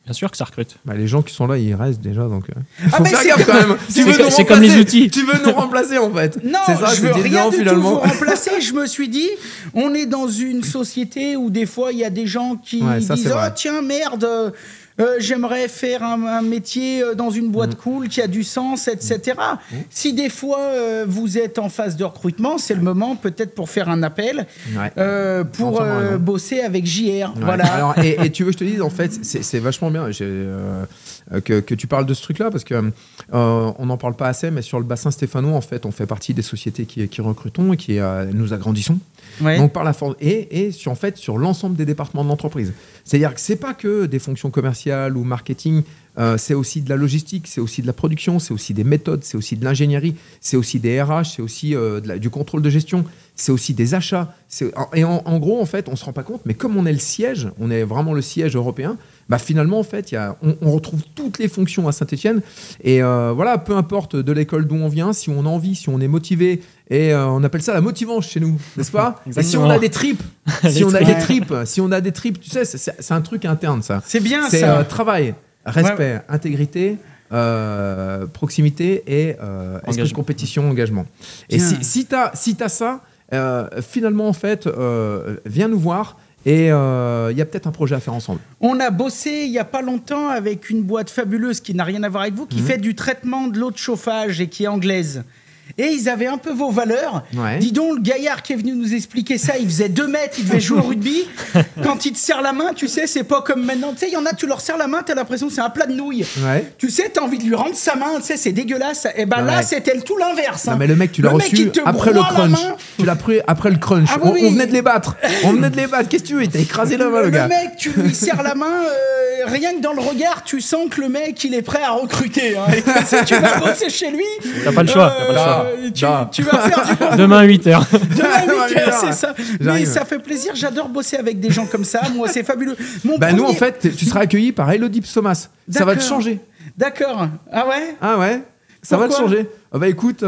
Bien sûr que ça recrute. Les gens qui sont là, ils restent déjà, donc faut faire gaffe quand même. C'est comme les outils. Tu veux nous remplacer en fait. Non, je veux rien du tout vous remplacer. Je me suis dit, on est dans une société où des fois il y a des gens qui disent oh tiens merde. J'aimerais faire un métier dans une boîte cool qui a du sens, etc. Si des fois vous êtes en phase de recrutement, c'est le moment peut-être pour faire un appel pour bosser avec JR. Voilà. Alors, et tu veux que je te dise, en fait, c'est vachement bien que tu parles de ce truc-là parce que on n'en parle pas assez, mais sur le bassin stéphanois, en fait, on fait partie des sociétés qui recrutons et qui nous agrandissons. Ouais. Donc par la force et sur l'ensemble des départements de l'entreprise. C'est-à-dire que c'est pas que des fonctions commerciales ou marketing, c'est aussi de la logistique, c'est aussi de la production, c'est aussi des méthodes, c'est aussi de l'ingénierie, c'est aussi des RH, c'est aussi du contrôle de gestion, c'est aussi des achats. Et en gros, en fait, on se rend pas compte, mais comme on est le siège, on est vraiment le siège européen. Finalement, en fait, on retrouve toutes les fonctions à Saint-Étienne. Et voilà, peu importe de l'école d'où on vient, si on a envie, si on est motivé, et on appelle ça la motivance chez nous, n'est-ce pas? Et si on a des tripes, si on a des tripes, tu sais, c'est un truc interne, ça. C'est bien, ça. C'est travail, respect, intégrité, proximité et esprit de compétition, engagement. Et si t'as ça, finalement, en fait, viens nous voir. Et il y a peut-être un projet à faire ensemble. On a bossé il n'y a pas longtemps avec une boîte fabuleuse qui n'a rien à voir avec vous, qui fait du traitement de l'eau de chauffage et qui est anglaise. Et ils avaient un peu vos valeurs. Ouais. Dis donc, le gaillard qui est venu nous expliquer ça, il faisait 2 mètres, il devait jouer au rugby. Quand il te serre la main, tu sais, c'est pas comme maintenant. Tu sais, il y en a, tu leur serres la main, t'as l'impression que c'est un plat de nouilles. Ouais. Tu sais, t'as envie de lui rendre sa main, tu sais, c'est dégueulasse. Et là, c'était tout l'inverse. Non, mais le mec, tu l'as reçu après le crunch. Tu l'as pris après le crunch. Ah, on venait de les battre. Qu'est-ce que tu veux? Il t'a écrasé la main, le gars. Le mec, tu lui serres la main, rien que dans le regard, tu sens que le mec, il est prêt à recruter. Hein. Et tu vas bosser chez lui. T'as pas le choix. Tu vas faire du bon. Demain 8h. Demain 8h, c'est ça. Mais ça fait plaisir, j'adore bosser avec des gens comme ça. Moi, c'est fabuleux. Nous, en fait, tu seras accueilli par Elodie Psomas. Ça va te changer. D'accord. Ah ouais? Ah ouais? Ça va te changer. Écoute,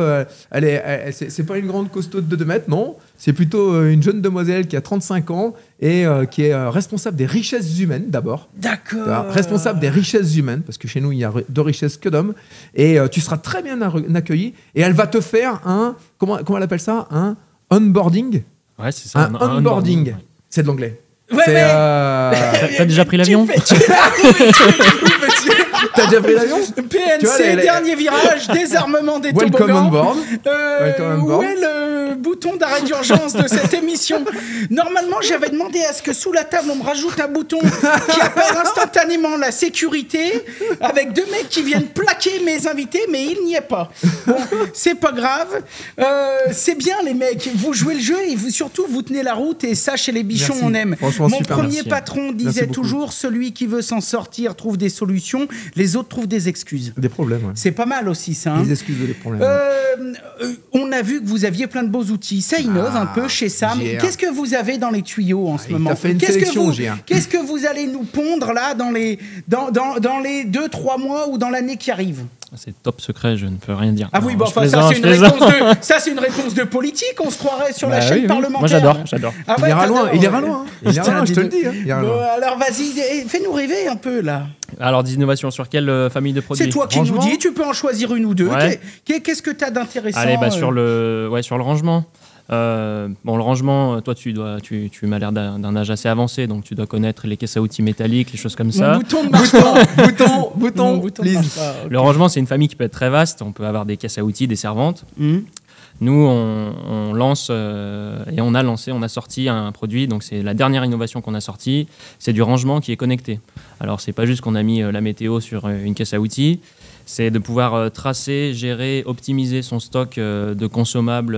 c'est pas une grande costaude de 2 mètres, non. C'est plutôt une jeune demoiselle qui a 35 ans et qui est responsable des richesses humaines d'abord. D'accord. Responsable des richesses humaines, parce que chez nous, il y a de richesses que d'hommes. Et tu seras très bien accueilli. Et elle va te faire comment elle appelle ça? onboarding. Ouais, c'est ça. Un onboarding. Ouais. C'est de l'anglais. Ouais, C'est, mais- T'as déjà pris l'avion? T'as déjà pris l'avion? PNC, Tu vois, dernier virage, désarmement des Welcome toboggans. on board. Welcome on Où board. est le bouton d'arrêt d'urgence de cette émission? Normalement, j'avais demandé à ce que sous la table, on me rajoute un bouton qui appelle instantanément la sécurité avec 2 mecs qui viennent plaquer mes invités, mais il n'y est pas. Bon, c'est pas grave. C'est bien, les mecs. Vous jouez le jeu et surtout, vous tenez la route. Et ça, chez les bichons, Merci. on aime. Franchement, Mon super, premier merci. patron Merci disait beaucoup. toujours, celui qui veut s'en sortir trouve des solutions, les autres trouvent des excuses. Des problèmes, ouais. C'est pas mal aussi, ça. Hein. Les excuses des problèmes. On a vu que vous aviez plein de beaux outils. Ça innove un peu chez Sam. GR. Qu'est-ce que vous avez dans les tuyaux en ce il moment? t'a fait une Qu'est-ce que sélection, vous- GR. Qu'est-ce que vous allez nous pondre là dans les 2-3 mois ou dans l'année qui arrive? C'est top secret, je ne peux rien dire. Ah oui, Non, bon, je enfin, plaisante, ça c'est une réponse de politique. On se croirait sur la Bah chaîne oui, oui. parlementaire. Moi j'adore. Ah Il ouais, ira loin, t'adores, il ira ouais. loin. Il ira loin, je te le dis. Il ira Bon, loin. alors vas-y, fais-nous rêver un peu là. Alors d'innovation sur quelle famille de produits? C'est toi qui nous Franchement. dis, tu peux en choisir une ou deux. Ouais. Qu'est-ce que tu as d'intéressant? Allez, sur le rangement. Le rangement, toi tu m'as l'air d'un âge assez avancé, donc tu dois connaître les caisses à outils métalliques, les choses comme Mon ça. bouton ne marche pas. Mon Bouton, bouton ne please. marche pas. Le rangement, c'est une famille qui peut être très vaste. On peut avoir des caisses à outils, des servantes. Mhm. Nous, on lance et on a sorti un produit. Donc, c'est la dernière innovation qu'on a sortie. C'est du rangement qui est connecté. Alors, c'est pas juste qu'on a mis la météo sur une caisse à outils. C'est de pouvoir tracer, gérer, optimiser son stock de consommables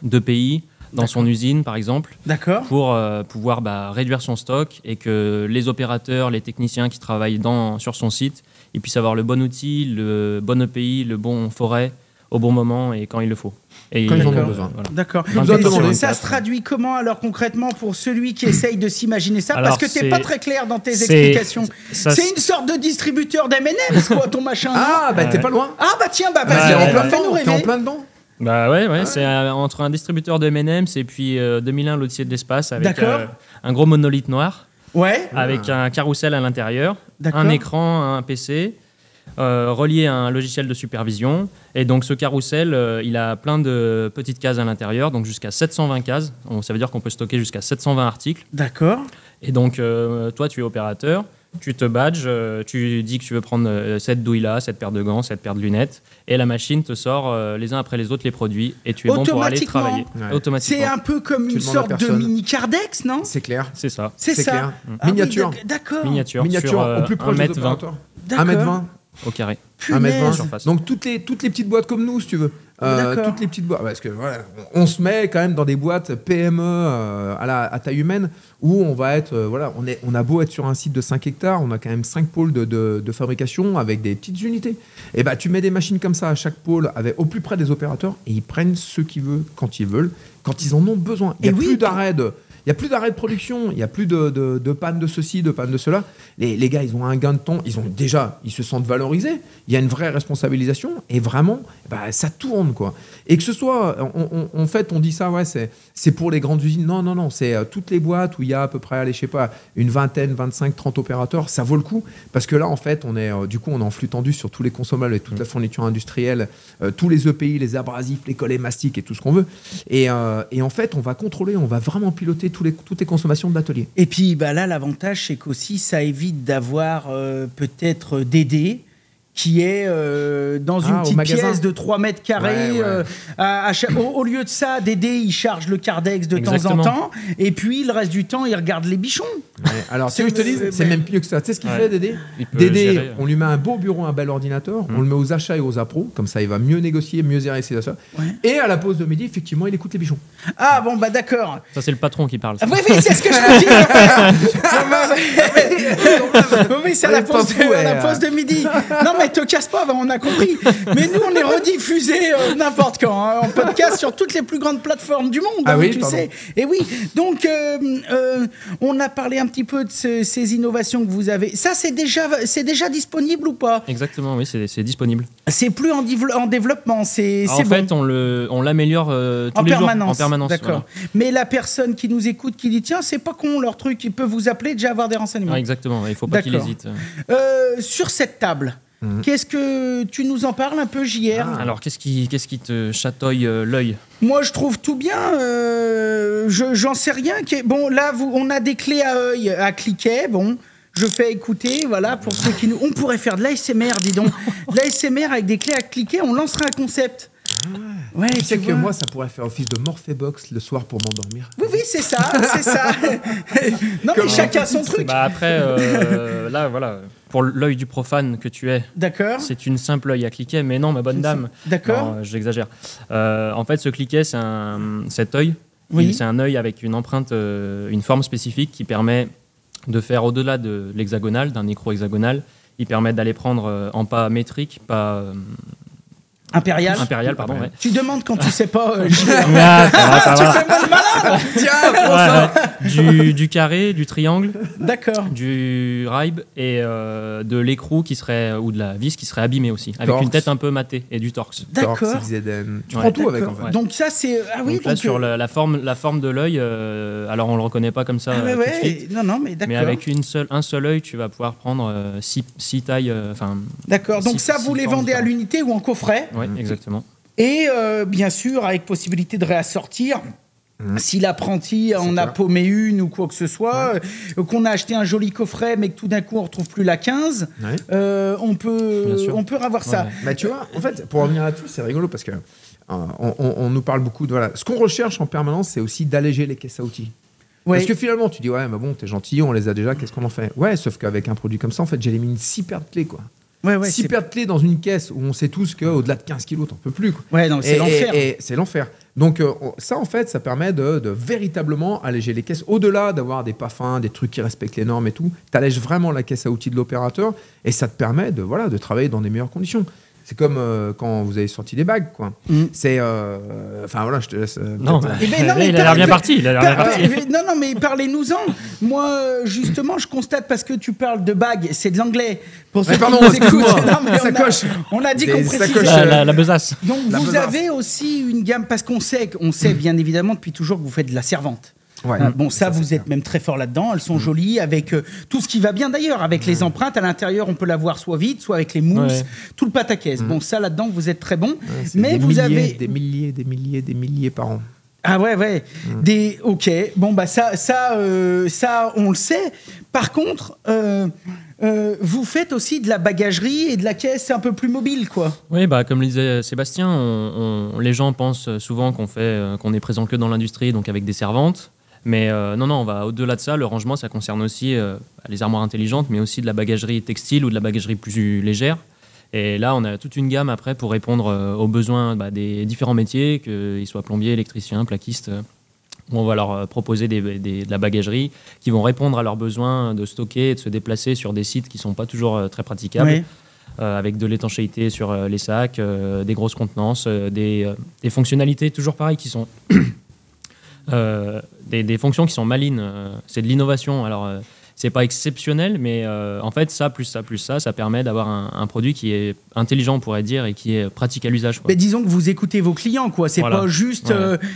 de pays dans son usine, par exemple, D'accord. pour pouvoir réduire son stock et que les opérateurs, les techniciens qui travaillent sur son site, ils puissent avoir le bon outil, le bon EPI, le bon forêt au bon moment et quand il le faut. Et Quand ils en ont D'accord. besoin. Voilà. D'accord. Nous a Mais demandé. ça se traduit comment alors concrètement pour celui qui essaye de s'imaginer ça? Alors, Parce que t'es c'est- pas très clair dans tes c'est- explications. ça, C'est une sorte de distributeur d'M&M's quoi, ton machin. non Ah, bah t'es Ouais. pas loin. Ah bah tiens, bah Ouais, vas-y, T'es en ouais, plein ouais. fais-nous dedans. T'es en rêver. plein dedans. Bah ouais, c'est entre un distributeur de M&M's et puis 2001 l'Odyssée de l'espace avec D'accord. un gros monolithe noir Ouais, avec un carrousel à l'intérieur, D'accord. un écran, un PC. Relié à un logiciel de supervision. Et donc ce carrousel, il a plein de petites cases à l'intérieur, donc jusqu'à 720 cases. Donc, ça veut dire qu'on peut stocker jusqu'à 720 articles. d'accord. Et donc toi, tu es opérateur, tu te badges, tu dis que tu veux prendre cette douille-là, cette paire de gants, cette paire de lunettes, et la machine te sort les uns après les autres les produits, et tu es bon pour aller Automatiquement. travailler. Ouais. C'est Automatiquement. un peu comme Tu une demandes à sorte de personne. mini Cardex, non? C'est clair. C'est ça. C'est ça. clair. Ah oui, Miniature. D'accord. Miniature, Miniature sur au plus proche des 1m20 opérateurs. D'accord. 1m20. au carré. Punaise. 1m20. Surface. Donc toutes les petites boîtes comme nous, si tu veux. D'accord. Toutes les petites boîtes. Parce que voilà, on se met quand même dans des boîtes PME à taille humaine où on va être. On a beau être sur un site de 5 hectares, on a quand même 5 pôles de fabrication avec des petites unités. Et bah, tu mets des machines comme ça à chaque pôle au plus près des opérateurs et ils prennent ce qu'ils veulent, quand ils veulent, quand ils en ont besoin. Il Et n'y a oui, plus d'arrêt de. Il n'y a plus d'arrêt de production, il n'y a plus de panne de ceci, de panne de cela. Les gars, ils ont un gain de temps, ils se sentent valorisés, il y a une vraie responsabilisation, et vraiment, bah, ça tourne, quoi. Et que ce soit, en fait, on dit ça, ouais, c'est pour les grandes usines. Non, c'est toutes les boîtes où il y a à peu près, allez, je sais pas, une vingtaine, 25, 30 opérateurs, ça vaut le coup, parce que là, en fait, on est en flux tendu sur tous les consommables et toute la fourniture industrielle, tous les EPI, les abrasifs, les collets mastiques et tout ce qu'on veut. Et en fait, on va contrôler, on va vraiment piloter toutes les consommations de l'atelier. Et puis bah là, l'avantage, c'est qu'aussi, ça évite d'avoir peut-être Dédé qui est dans une au petite magasin. pièce de 3 mètres carrés. Ouais. Au lieu de ça, Dédé, il charge le Cardex de temps en Exactement. temps. Et puis, le reste du temps, il regarde les bichons. Ouais, alors, tu sais, je te dis, c'est même mieux que ça. Tu sais ce qu'il Ouais. fait, Dédé Il peut Dédé, gérer. on lui met un beau bureau, un bel ordinateur, on le met aux achats et aux appros, comme ça il va mieux négocier, mieux gérer ses achats. Ouais. Et à la pause de midi, effectivement, il écoute les bichons. Ah bon, bah d'accord. Ça, c'est le patron qui parle. Ah, oui, c'est ce que je me dis. Oui, c'est à la Ouais, pause, pas fou, à la ouais. pause de midi. Non, mais te casse pas, on a compris. Mais nous, on est rediffusé n'importe quand, hein, en podcast sur toutes les plus grandes plateformes du monde. Ah hein, oui, tu pardon. sais. Et oui, donc on a parlé un petit peu de ces innovations que vous avez. Ça, c'est déjà disponible ou pas? Exactement, oui, c'est disponible. C'est plus en développement, c'est En bon. fait, on l'améliore tous En les jours, permanence. en permanence. D'accord. voilà. Mais la personne qui nous écoute, qui dit tiens, c'est pas con leur truc, ils peuvent vous appeler, déjà avoir des renseignements. Ah, exactement, il ne faut pas qu'il D'accord. hésite. Sur cette table, Qu'est-ce que tu nous en parles un peu, JR? Alors, qu'est-ce qui te chatouille l'œil? Moi, je trouve tout bien. J'en sais rien. Bon, là, on a des clés à œil à cliquet. Bon, je fais écouter. Voilà, pour ceux qui nous. On pourrait faire de l'ASMR, dis donc. De l'ASMR avec des clés à cliquer. On lancerait un concept. Ouais, tu sais que moi, ça pourrait faire office de Morphebox le soir pour m'endormir. Oui, c'est ça. Non, mais chacun son truc. Bah après, là, voilà. Pour l'œil du profane que tu es, D'accord. c'est une simple œil à cliquet, mais non, ma bonne dame. D'accord. Non, j'exagère. En fait, ce cliquet, cet œil, c'est un œil avec une empreinte, une forme spécifique qui permet de faire au-delà de l'hexagonal, d'un micro-hexagonal. Il permet d'aller prendre en pas métrique, pas... Impérial, pardon. Ouais. Tu demandes quand tu sais pas. Ça va. Tu fais mal malin. Tiens, du carré, du triangle, D'accord. du ribe et de l'écrou qui serait ou de la vis qui serait abîmée aussi, avec Torx. une tête un peu matée et du torse. D'accord. Torx, XZN. Tu prends tout avec en fait. Ouais. Donc ça c'est Donc là sur la forme de l'œil, alors on le reconnaît pas comme ça tout de suite. Non, mais d'accord. Mais avec un seul œil, tu vas pouvoir prendre six tailles. D'accord. Donc ça, vous les vendez à l'unité ou en coffret? Oui, exactement. Et bien sûr, avec possibilité de réassortir. Si l'apprenti en a paumé une ou quoi que ce soit, qu'on a acheté un joli coffret mais que tout d'un coup on retrouve plus la 15, on peut avoir ça. Ouais. Bah, tu vois, en fait, pour revenir là-dessus, c'est rigolo parce que on nous parle beaucoup de voilà. Ce qu'on recherche en permanence, c'est aussi d'alléger les caisses à outils. Ouais. Parce que finalement, tu dis ouais, mais bon, t'es gentil, on les a déjà, qu'est-ce qu'on en fait? Ouais, sauf qu'avec un produit comme ça, en fait, j'élimine 6 paires de clés, quoi. 6 paires de clés dans une caisse où on sait tous qu'au-delà de 15 kilos, t'en peux plus, quoi. Ouais, non, c'est l'enfer. Et c'est l'enfer. Donc ça, en fait, ça permet de véritablement alléger les caisses. Au-delà d'avoir des pas fins, des trucs qui respectent les normes et tout, t'allèges vraiment la caisse à outils de l'opérateur et ça te permet de travailler dans des meilleures conditions. C'est comme quand vous avez sorti des bagues, quoi. C'est... Enfin, voilà, je te laisse... Non, il a l'air bien parti. Non, mais parlez-nous-en. Moi, justement, je constate, parce que tu parles de bagues, c'est de l'anglais. Pour ceux qui nous écoutent. Non, mais on a dit qu'on précisait. La besace. Donc, vous avez aussi une gamme, parce qu'on sait bien évidemment depuis toujours que vous faites de la servante. Ouais. Bon, ça vous êtes même très fort là-dedans. Elles sont jolies avec tout ce qui va bien d'ailleurs. Avec les empreintes à l'intérieur, on peut la voir soit vide, soit avec les mousses, tout le pataquès. Bon, ça là-dedans, vous êtes très bon. Mais vous avez des milliers par an. Ah ouais. Ok. Bon bah ça, on le sait. Par contre, vous faites aussi de la bagagerie et de la caisse un peu plus mobile, quoi. Oui, bah comme le disait Sébastien, les gens pensent souvent qu'on est présent que dans l'industrie, donc avec des servantes. Mais non, on va au-delà de ça. Le rangement, ça concerne aussi les armoires intelligentes, mais aussi de la bagagerie textile ou de la bagagerie plus légère. Et là, on a toute une gamme après pour répondre aux besoins des différents métiers, qu'ils soient plombiers, électriciens, plaquistes. On va leur proposer de la bagagerie qui vont répondre à leurs besoins de stocker et de se déplacer sur des sites qui ne sont pas toujours très praticables. Avec de l'étanchéité sur les sacs, des grosses contenances, des fonctionnalités toujours pareilles qui sont... des fonctions qui sont malines, c'est de l'innovation. Alors, c'est pas exceptionnel, mais en fait, ça permet d'avoir un produit qui est intelligent, on pourrait dire, et qui est pratique à l'usage. Mais disons que vous écoutez vos clients, quoi. C'est voilà. Pas juste,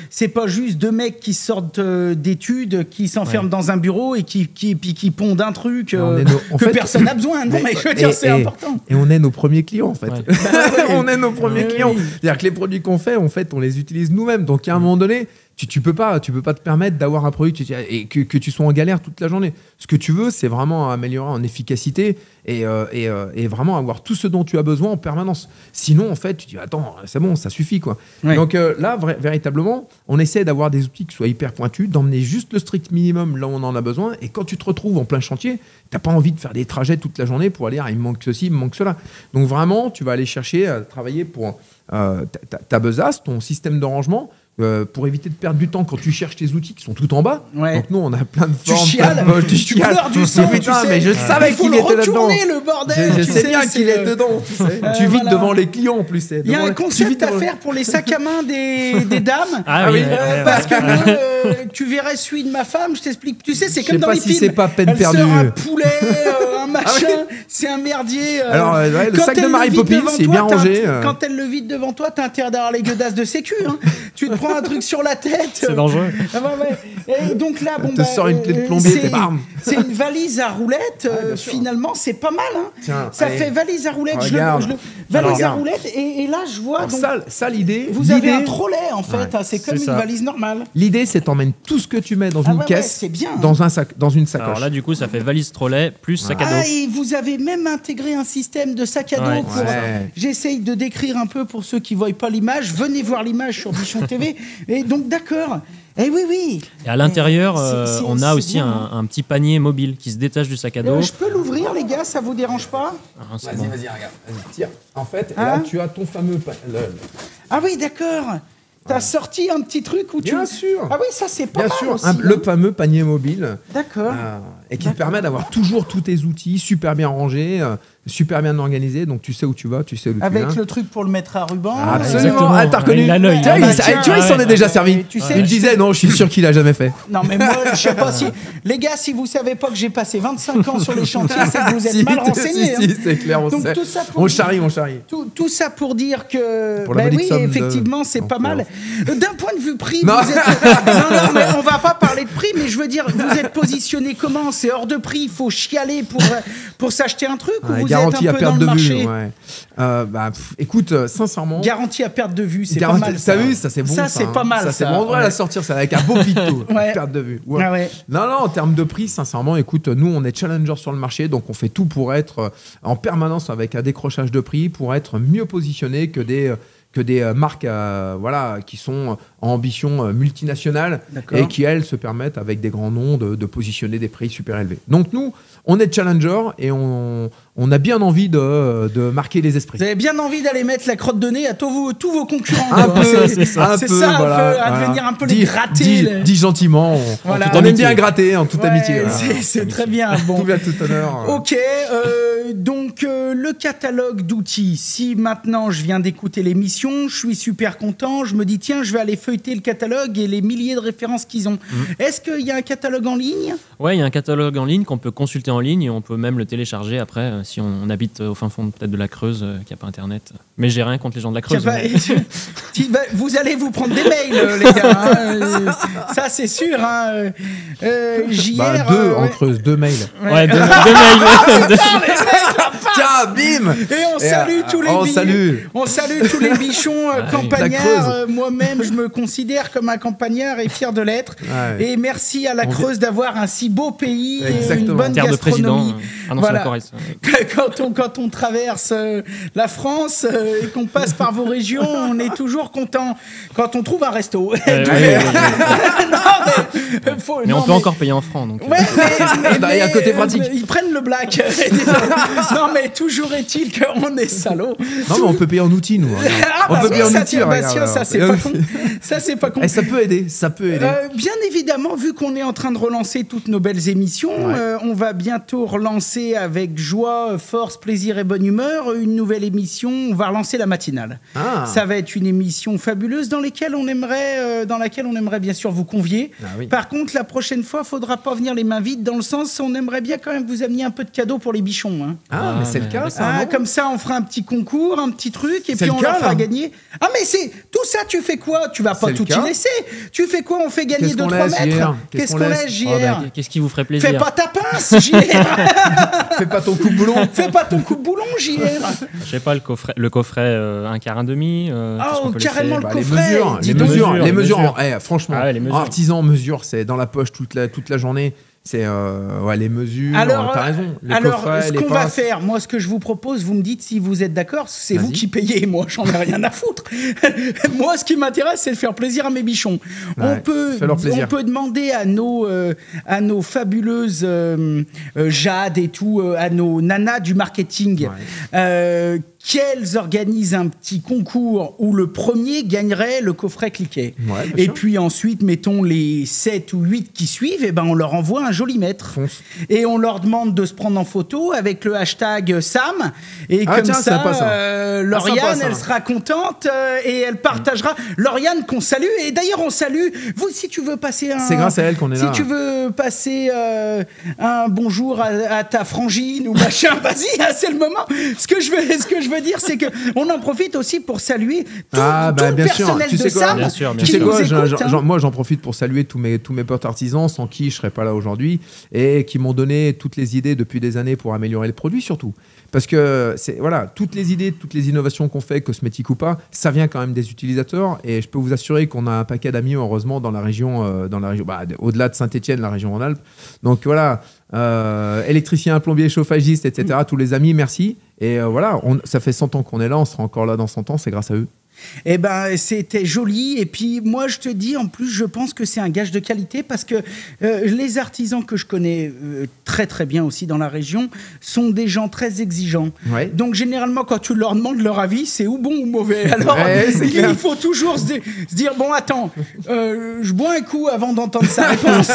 c'est pas juste deux mecs qui sortent d'études, qui s'enferment dans un bureau et qui pondent un truc que personne n'a besoin. Non, mais je veux dire, c'est important. Et on est nos premiers clients, en fait. Ouais. On est nos premiers clients. C'est-à-dire que les produits qu'on fait, en fait, on les utilise nous-mêmes. Donc, à un moment donné, tu peux pas te permettre d'avoir un produit et que tu sois en galère toute la journée. Ce que tu veux, c'est vraiment améliorer en efficacité et vraiment avoir tout ce dont tu as besoin en permanence. Sinon, en fait, tu dis attends, c'est bon, ça suffit, quoi. Ouais. Donc là, véritablement, on essaie d'avoir des outils qui soient hyper pointus, d'emmener juste le strict minimum là où on en a besoin. Et quand tu te retrouves en plein chantier, t'as pas envie de faire des trajets toute la journée pour aller il me manque ceci, il me manque cela. Donc vraiment, tu vas aller chercher à travailler pour ta besace, ton système de rangement. Pour éviter de perdre du temps quand tu cherches tes outils qui sont tout en bas. Ouais. Donc nous, on a plein de formes, plein de poches, tu pleures du sang, putain, mais je savais qu'il était là-dedans. Le bordel, je sais bien qu'il est dedans. Tu sais. Tu vides devant les clients en plus. Il y a un concept à faire pour les sacs à main des dames. Ah oui. Parce que tu verrais celui de ma femme, je t'explique. Tu sais, c'est comme dans les films. Je sais pas si c'est pas peine perdue. Elle sort un poulet, un machin, c'est un merdier. Alors, le sac de Mary Poppins, c'est bien rangé. Quand elle le vide devant toi, t'as intérêt d'avoir les godasses de sécu. Tu te prends un truc sur la tête. C'est dangereux. Et donc là, te sort une clé de plombier, bam. C'est une valise à roulettes. Finalement, c'est pas mal. Hein. Tiens, ça allez. fait valise à roulettes. Regarde. Valise à roulettes. Et là, je vois. Alors, Donc, ça, l'idée. vous avez un trolley, en fait. Ouais, Hein, c'est comme une valise normale. L'idée, c'est t'emmènes tout ce que tu mets dans une caisse, c'est bien, dans un sac, dans une sacoche. Alors là, du coup, ça fait valise trolley plus sac à dos. Ah, et vous avez même intégré un système de sac à dos. Ouais, pour... J'essaye de décrire un peu pour ceux qui ne voient pas l'image. Venez voir l'image sur Bichon TV. Et donc, d'accord. Eh oui. Et à l'intérieur, C'est on a aussi bien, un petit panier mobile qui se détache du sac à dos. Je peux l'ouvrir, les gars, ça vous dérange pas? C'est bon. Vas-y, regarde. Vas-y, tire. En fait, Hein là, tu as ton fameux... Ah oui, d'accord. T'as sorti un petit truc où tu... Bien sûr. Ah oui, ça, c'est pas Bien mal sûr, aussi, le fameux panier mobile. D'accord. Et qui te permet d'avoir toujours tous tes outils super bien rangés, super bien organisés. Donc tu sais où tu vas, tu sais d'où tu viens. Avec le truc pour le mettre à ruban. Absolument. Exactement. Ah, t'as reconnu. Il a l'œil. Tiens, Ah, bah, tu vois, il s'en est déjà servi. Tu sais, Il me disait, non, je suis sûr qu'il a jamais fait. Non, mais moi, je sais pas si... Les gars, si vous savez pas que j'ai passé 25 ans sur les chantiers, c'est que vous êtes Si, mal renseignés. Si, c'est clair, on Donc, sait. tout ça pour On dire- charrie. Tout ça pour dire que... Pour la modique oui, somme de- effectivement, c'est Non, pas mal. D'un point de vue prix, Non. vous êtes... non, mais on va pas parler de prix, mais je veux dire, vous êtes positionné comment? C'est hors de prix, il faut chialer pour s'acheter un truc ou vous garantie êtes à un peu dans perte le de marché? vue. Écoute, sincèrement. Garantie à perte de vue, c'est pas mal. T'as vu, ça c'est bon. Ça, c'est pas mal. Ça c'est bon. On devrait la sortir, ça avec un beau picto. Ouais. Perte de vue. Ouais. Ah ouais. Non, en termes de prix, sincèrement, écoute, nous on est challenger sur le marché, donc on fait tout pour être en permanence avec un décrochage de prix, pour être mieux positionné que des marques qui sont en ambition multinationale D'accord. et qui, elles, se permettent, avec des grands noms, de positionner des prix super élevés. Donc nous, on est challenger et on a bien envie de marquer les esprits. Vous avez bien envie d'aller mettre la crotte de nez à tous vos concurrents. Un quoi. peu, C'est ça, à venir un peu les gratter. Dis gentiment, Voilà. on aime bien gratter en toute Ouais, amitié. Voilà. c'est très bien. Bon. Tout bien, tout honneur. Ok, donc le catalogue d'outils. Si maintenant je viens d'écouter l'émission, je suis super content, je me dis tiens, je vais aller feuilleter le catalogue et les milliers de références qu'ils ont. Est-ce qu'il y a un catalogue en ligne? Ouais, il y a un catalogue en ligne qu'on peut consulter en ligne et on peut même le télécharger après si on habite au fin fond peut-être de la Creuse, qu'il n'y a pas Internet. Mais j'ai rien contre les gens de la Creuse. Vous allez vous prendre des mails, les gars. Hein, ça, c'est sûr. Hein. JR, En Creuse, 2 mails. Ouais, deux mails. Tiens, bim. Et on salue tous les On salue tous les bichons campagnards. Moi-même, je me considère comme un campagnard et fier de l'être. Ouais. Et merci à la Creuse d'avoir un si beau pays et une bonne Terre de président. gastronomie. Ah non, Voilà. c'est la Corrèze. Quand on traverse la France et qu'on passe par vos régions, on est toujours content. Quand on trouve un resto. Mais on peut encore payer en francs. Donc, Ouais, Il y a un côté pratique. Ils prennent le black. Non, mais toujours est-il qu'on est salauds. Non, mais on peut payer en outils, nous. Regarde. Ah, On bah peut oui, payer en ça outils. tient, bah, regarde, tiens, ça, alors. c'est pas con. Ça, c'est pas con. Et ça peut aider, ça peut aider. Bien évidemment, vu qu'on est en train de relancer toutes nos belles émissions, on va bientôt relancer avec joie, force, plaisir et bonne humeur une nouvelle émission. On va relancer la matinale. Ah. Ça va être une émission fabuleuse dans laquelle on aimerait bien sûr vous convier. Ah oui. Par contre, la prochaine fois, faudra pas venir les mains vides, dans le sens on aimerait bien quand même vous amener un peu de cadeaux pour les bichons. Hein. Ah, mais c'est le cas, ça. non Comme ça, on fera un petit concours, un petit truc, et C'est puis le on cas, leur fera là. gagner. Ah, mais c'est tout ça, tu fais quoi? Tu vas pas C'est le tout cas. y laisser. Tu fais quoi? On fait gagner Qu'est-ce qu'on 2-3 laisse, mètres. JR? Qu'est-ce qu'on laisse, Oh, JR? bah, qu'est-ce qui vous ferait plaisir? Fais pas ta pince, JR. Fais pas ton coup de boulon. Fais pas ton coup de boulon, JR. Je sais pas, le coffret un quart, un demi. qu'est-ce qu'on peut carrément laisser le Les coffret. mesures, dis les donc. mesures, mesures, les mesures. mesures. Franchement, Ah ouais, les mesures. en artisan, mesure, c'est dans la poche toute la journée. C'est les mesures. T'as raison. Les coffrets, ce les qu'on va pinces. faire, moi, ce que je vous propose, vous me dites si vous êtes d'accord. C'est vous Vas-y. qui payez. Moi, j'en ai rien à foutre. Moi, ce qui m'intéresse, c'est de faire plaisir à mes bichons. Ouais, fais-leur plaisir. On peut demander à nos fabuleuses Jade et tout, à nos nanas du marketing, qu'elles organisent un petit concours où le premier gagnerait le coffret cliquet. Ouais, bien Et sûr. puis ensuite, mettons les 7 ou 8 qui suivent, et ben on leur envoie un joli maître. Fonce. Et on leur demande de se prendre en photo avec le hashtag Sam. Et Ah, comme tiens, ça, sympa, ça. Lauriane, sympa, ça. elle sera contente et elle partagera. Lauriane, qu'on salue. Et d'ailleurs, on salue. Vous, si tu veux passer un... C'est grâce à elle qu'on est si là. tu veux passer un bonjour à ta frangine ou machin, vas-y, hein, c'est le moment. Ce que je veux veux dire, c'est qu'on en profite aussi pour saluer tout le bien sûr. personnel Tu de sais quoi, SAM. Bien sûr, Tu sais nous quoi, écoute, hein. moi j'en profite pour saluer tous mes potes artisans sans qui je serais pas là aujourd'hui et qui m'ont donné toutes les idées depuis des années pour améliorer le produit surtout. Parce que toutes les idées, toutes les innovations qu'on fait, cosmétiques ou pas, ça vient quand même des utilisateurs et je peux vous assurer qu'on a un paquet d'amis heureusement dans la région, au-delà de Saint-Étienne, la région Rhône-Alpes. Donc voilà, électricien, plombier, chauffagiste, etc. Tous les amis, merci. Et ça fait 100 ans qu'on est là, on sera encore là dans 100 ans, c'est grâce à eux. Eh ben, c'était joli. Et puis, moi, je te dis, en plus, je pense que c'est un gage de qualité parce que les artisans que je connais très, très bien aussi dans la région sont des gens très exigeants. Ouais. Donc, généralement, quand tu leur demandes leur avis, c'est ou bon ou mauvais. Alors, il faut toujours se dire, bon, attends, je bois un coup avant d'entendre sa réponse.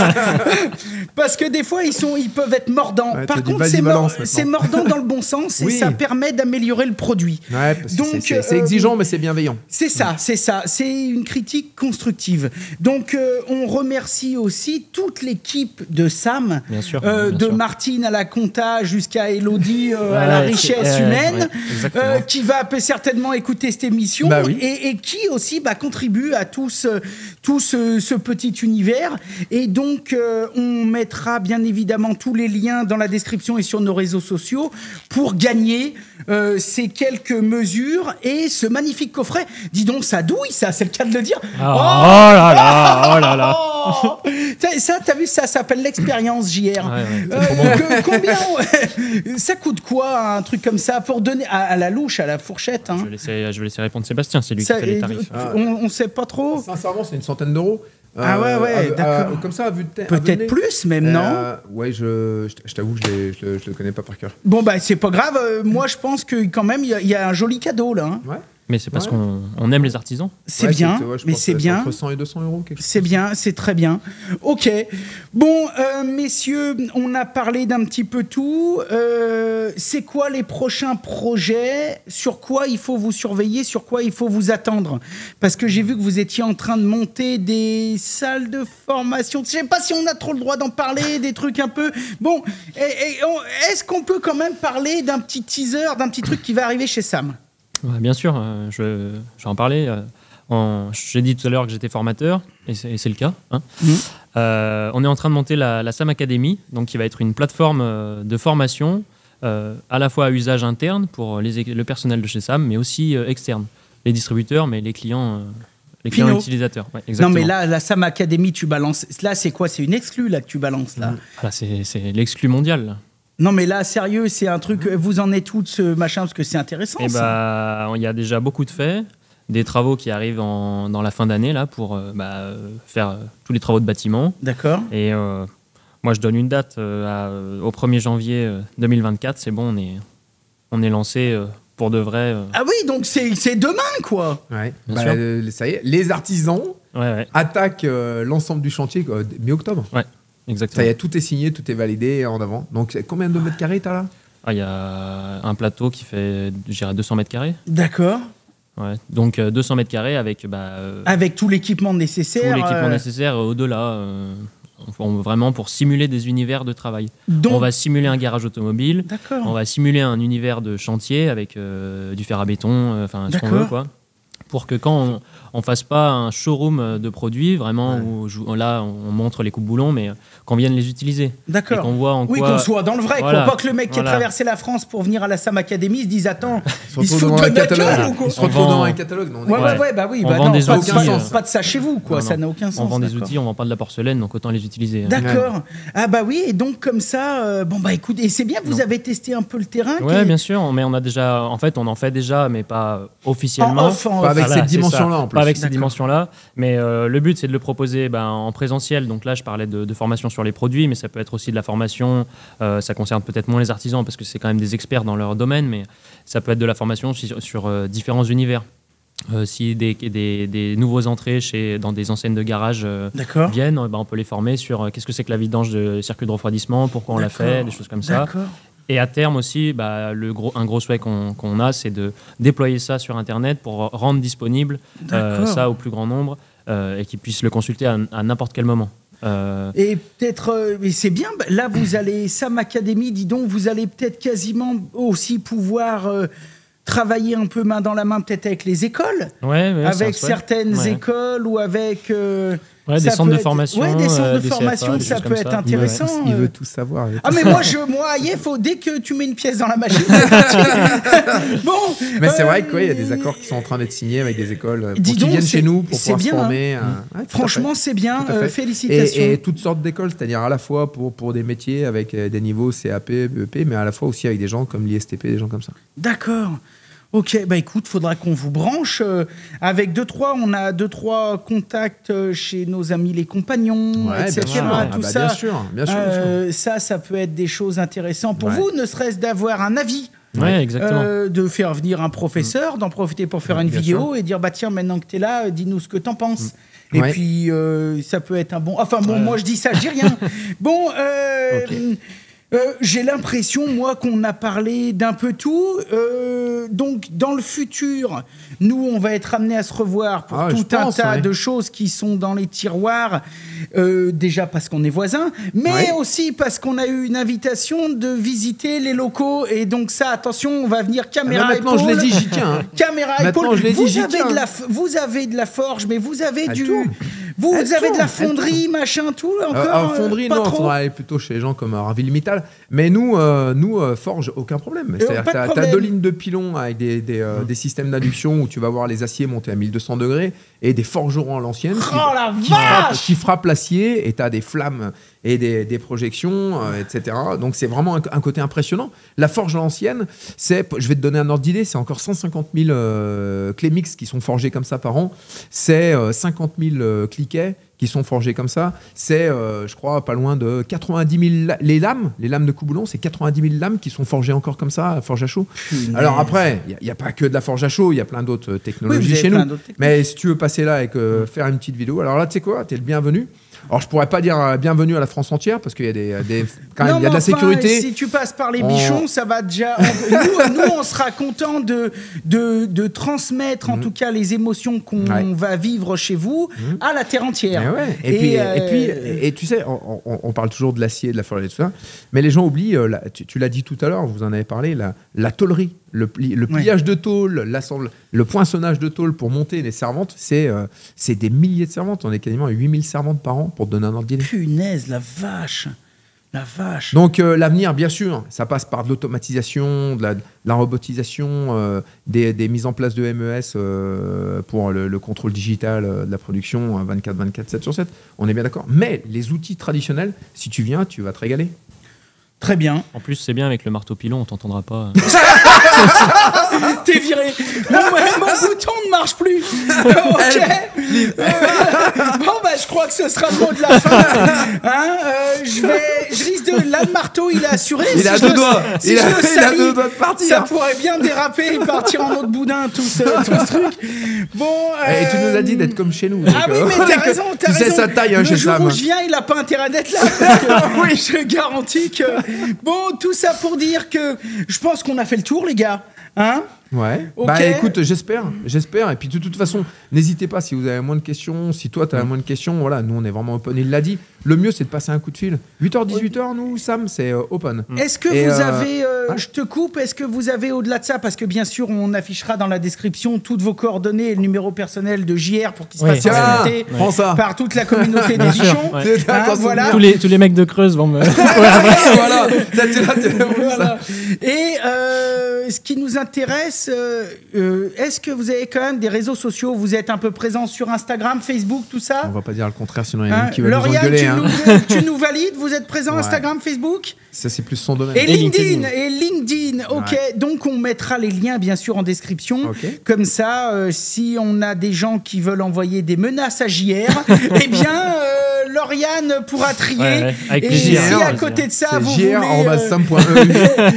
Parce que des fois, ils peuvent être mordants. Ouais, Par contre, c'est mordant dans le bon sens et ça permet d'améliorer le produit. Ouais, parce que donc, c'est exigeant, mais c'est bienveillant. C'est ça. C'est une critique constructive. Donc, on remercie aussi toute l'équipe de SAM, bien sûr. Martine à la compta jusqu'à Élodie à la richesse humaine, qui va certainement écouter cette émission et qui aussi contribue à tout ce petit univers. Et donc, on mettra bien évidemment tous les liens dans la description et sur nos réseaux sociaux pour gagner ces quelques mesures et ce magnifique coffret. Dis donc, ça douille, ça, c'est le cas de le dire. Oh là là. Ça, t'as vu, ça s'appelle l'expérience JR. Combien ça coûte quoi, un truc comme ça, pour donner à la louche, à la fourchette, hein. Je vais laisser répondre Sébastien, c'est lui qui fait les tarifs. On sait pas trop. Sincèrement, c'est une centaine d'euros. D'accord. Comme ça, à vue de tête. Peut-être plus, même, non? Ouais, je t'avoue, je le connais pas par cœur. Bon, c'est pas grave. Moi, je pense que quand même, il y a un joli cadeau, là. Hein. Ouais. Mais c'est parce qu'on aime les artisans. C'est bien, mais c'est bien. Entre 100 et 200 euros, quelque chose. C'est bien, c'est très bien. Ok. Bon, messieurs, on a parlé d'un petit peu tout. C'est quoi les prochains projets? Sur quoi il faut vous surveiller? Sur quoi il faut vous attendre? Parce que j'ai vu que vous étiez en train de monter des salles de formation. Je sais pas si on a trop le droit d'en parler, des trucs un peu... Bon, est-ce qu'on peut quand même parler d'un petit teaser, d'un petit truc qui va arriver chez Sam? Ouais, bien sûr, je vais en parler. J'ai dit tout à l'heure que j'étais formateur, et c'est le cas. Hein. On est en train de monter la SAM Academy, donc qui va être une plateforme de formation, à la fois à usage interne pour le personnel de chez SAM, mais aussi externe. Les distributeurs, mais les clients utilisateurs. Ouais, non, mais là, la SAM Academy, tu balances. Là, c'est quoi? C'est une exclue là, que tu balances là. Là, c'est l'exclu mondial. Là. Non, mais là, sérieux, c'est un truc. Vous en êtes où de ce machin? Parce que c'est intéressant. Il y a déjà beaucoup de faits, des travaux qui arrivent dans la fin d'année là pour faire tous les travaux de bâtiment. D'accord. Et moi, je donne une date au 1er janvier 2024. C'est bon, on est lancé pour de vrai. Ah oui, donc c'est demain, quoi. Ouais. Ça y est, les artisans attaquent l'ensemble du chantier mi-octobre. Ouais. Exactement. Ça y est, tout est signé, tout est validé en avant. Donc, combien de mètres carrés t'as là? Il y a un plateau qui fait, je dirais, 200 mètres carrés. D'accord. Ouais. Donc, 200 mètres carrés avec... avec tout l'équipement nécessaire. Tout l'équipement nécessaire au-delà. Vraiment pour simuler des univers de travail. Donc, on va simuler un garage automobile. D'accord. On va simuler un univers de chantier avec du fer à béton, enfin, ce qu'on veut, quoi. Pour que quand on fasse pas un showroom de produits, vraiment, où là, on montre les coupes-boulons, mais qu'on vienne les utiliser. D'accord. Et qu'on voit en quoi... qu'on soit dans le vrai, quoi. Pas que le mec qui a traversé la France pour venir à la SAM Academy se dise, attends, il se fout de notre gueule ou quoi? Il se retrouve dans un catalogue. Pas de ça chez vous, quoi. Ça n'a aucun sens. On vend des outils, on vend pas de la porcelaine, donc autant les utiliser. D'accord. Ah bah oui, et donc comme ça, écoute, et c'est bien, vous avez testé un peu le terrain. Oui, bien sûr, mais on a déjà... En fait, on en fait déjà, mais pas officiellement. Pas avec cette dimension-là, en plus. Pas avec cette dimension-là, mais le but, c'est de le proposer en présentiel. Donc là, je parlais de formation sur les produits, mais ça peut être aussi de la formation. Ça concerne peut-être moins les artisans, parce que c'est quand même des experts dans leur domaine, mais ça peut être de la formation sur différents univers. Si des nouveaux entrées dans des enseignes de garage viennent, on peut les former sur qu'est-ce que c'est que la vidange de circuit de refroidissement, pourquoi on l'a fait, des choses comme ça. Et à terme aussi, un gros souhait qu'on a, c'est de déployer ça sur Internet pour rendre disponible ça au plus grand nombre et qu'ils puissent le consulter à n'importe quel moment. Et peut-être, mais c'est bien, là vous allez, SAM Academy, dis donc, vous allez peut-être quasiment aussi pouvoir travailler un peu main dans la main peut-être avec les écoles, avec certaines écoles ou avec... des centres de formation. Ouais, des centres de des formation, CFA, ça peut être intéressant. Il veut tout savoir. Ah, mais moi, dès que tu mets une pièce dans la machine. Bon. Mais c'est vrai qu'il y a des accords qui sont en train d'être signés avec des écoles pour qu'ils viennent chez nous pour pouvoir se former. Franchement, c'est bien. Félicitations. Et toutes sortes d'écoles, c'est-à-dire à la fois pour des métiers avec des niveaux CAP, BEP, mais à la fois aussi avec des gens comme l'ISTP, des gens comme ça. D'accord. Ok, bah écoute, faudra qu'on vous branche. Avec on a 2-3 contacts chez nos amis les compagnons, etc. Tout ça. Bien sûr. Ça peut être des choses intéressantes pour vous, ne serait-ce d'avoir un avis. Exactement. De faire venir un professeur, d'en profiter pour faire une vidéo et dire tiens, maintenant que tu es là, dis-nous ce que tu en penses. Et puis, ça peut être un bon... Enfin, bon, moi, je dis ça, je dis rien. Bon, j'ai l'impression, moi, qu'on a parlé d'un peu tout. Donc, dans le futur, nous, on va être amenés à se revoir pour tout un tas de choses qui sont dans les tiroirs. Déjà parce qu'on est voisins, mais aussi parce qu'on a eu une invitation de visiter les locaux. Et donc ça, attention, on va venir caméra épaule. Maintenant, je l'ai dit, j'y tiens. Caméra épaule. Vous avez de la forge, mais vous avez Vous avez de la fonderie, machin, tout encore. Fonderie, non, il faudra aller plutôt chez les gens comme Raville Mittal. Mais nous, forge, aucun problème. C'est-à-dire que tu as 2 lignes de pilons avec des systèmes d'induction où tu vas voir les aciers monter à 1200 degrés et des forgerons à l'ancienne qui frappent l'acier et tu as des flammes et des projections, etc. Donc c'est vraiment un côté impressionnant. La forge à l'ancienne, je vais te donner un ordre d'idée, c'est encore 150 000 clés mixtes qui sont forgées comme ça par an. C'est 50 000 cliquets qui sont forgés comme ça. C'est, je crois, pas loin de 90 000... Les lames de Couboulon, c'est 90 000 lames qui sont forgées encore comme ça, forge à chaud. Alors après, il n'y a pas que de la forge à chaud, il y a plein d'autres technologies chez nous. Mais si tu veux passer là et faire une petite vidéo, alors là, tu sais quoi, tu es le bienvenu. Alors, je pourrais pas dire bienvenue à la France entière parce qu'il y a il y a de la sécurité. Si tu passes par les bichons, ça va déjà. Nous, on sera content de transmettre en tout cas les émotions qu'on va vivre chez vous à la terre entière. Et tu sais, on parle toujours de l'acier, de la forge et tout ça, mais les gens oublient. Tu l'as dit tout à l'heure, vous en avez parlé, la tôlerie. Le pliage de tôle, le poinçonnage de tôle pour monter les servantes, c'est des milliers de servantes. On est quasiment à 8000 servantes par an pour te donner un ordre d'idée. Punaise, la vache. Donc l'avenir, bien sûr, ça passe par de l'automatisation, de la robotisation, des mises en place de MES pour le contrôle digital de la production 24/24, 7/7. On est bien d'accord. Mais les outils traditionnels, si tu viens, tu vas te régaler. Très bien. En plus, c'est bien avec le marteau pilon, on t'entendra pas. T'es viré. Mon bouton ne marche plus. Ok. Je crois que ce sera le mot de la fin. Je risque de... Là, le marteau, il est assuré. Il a 2 doigts. Il a 2 doigts de partir. Ça pourrait bien déraper et partir en autre boudin, tout ce truc. Bon. Et tu nous as dit d'être comme chez nous. Ah oui, mais t'as raison. Tu sais sa taille, chez Sam. Le jour où je viens, il n'a pas intérêt d'être là. Parce que, oui, je garantis que... Bon, tout ça pour dire que je pense qu'on a fait le tour, les gars. Hein ? Ouais. Okay. Écoute, j'espère. Et puis de toute façon, n'hésitez pas si vous avez moins de questions, si toi tu as moins de questions, voilà, nous on est vraiment open. Il l'a dit. Le mieux c'est de passer un coup de fil. 8h 18h nous Sam, c'est open. Est-ce que vous avez je te coupe, est-ce que vous avez au-delà de ça, parce que bien sûr on affichera dans la description toutes vos coordonnées et le numéro personnel de JR pour qu'il se fasse inviter par toute la communauté des bichons. Voilà. Tous les mecs de Creuse vont me voilà. Et ce qui nous intéresse, est-ce que vous avez quand même des réseaux sociaux? Vous êtes un peu présents sur Instagram, Facebook, tout ça? On va pas dire le contraire, sinon il y en a qui va nous engueuler. Tu nous valides? Vous êtes présent Instagram, Facebook? Ça, c'est plus son domaine. Et LinkedIn. Ok, donc on mettra les liens bien sûr en description. Comme ça, si on a des gens qui veulent envoyer des menaces à JR, eh bien... Lauriane pourra trier. Avec plaisir. Si à côté de ça, vous voulez,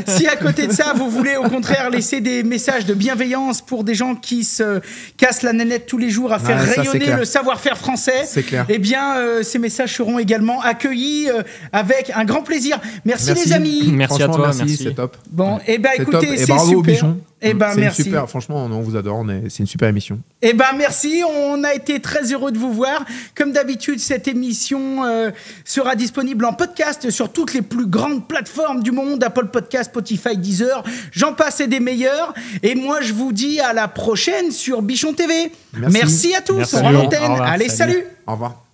si à côté de ça, vous voulez au contraire laisser des messages de bienveillance pour des gens qui se cassent la nénette tous les jours à faire rayonner le savoir-faire français, eh bien, ces messages seront également accueillis avec un grand plaisir. Merci les amis. Merci à toi. Merci, c'est top. Bon, et écoutez, c'est bravo super. aux bichons. Eh ben, merci. Franchement, on vous adore. C'est une super émission. Eh ben, merci. On a été très heureux de vous voir. Comme d'habitude, cette émission sera disponible en podcast sur toutes les plus grandes plateformes du monde, Apple Podcast, Spotify, Deezer. J'en passe et des meilleurs. Et moi, je vous dis à la prochaine sur Bichon TV. Merci à tous. Merci. On rend l'antenne. Au revoir. Allez, salut. Au revoir.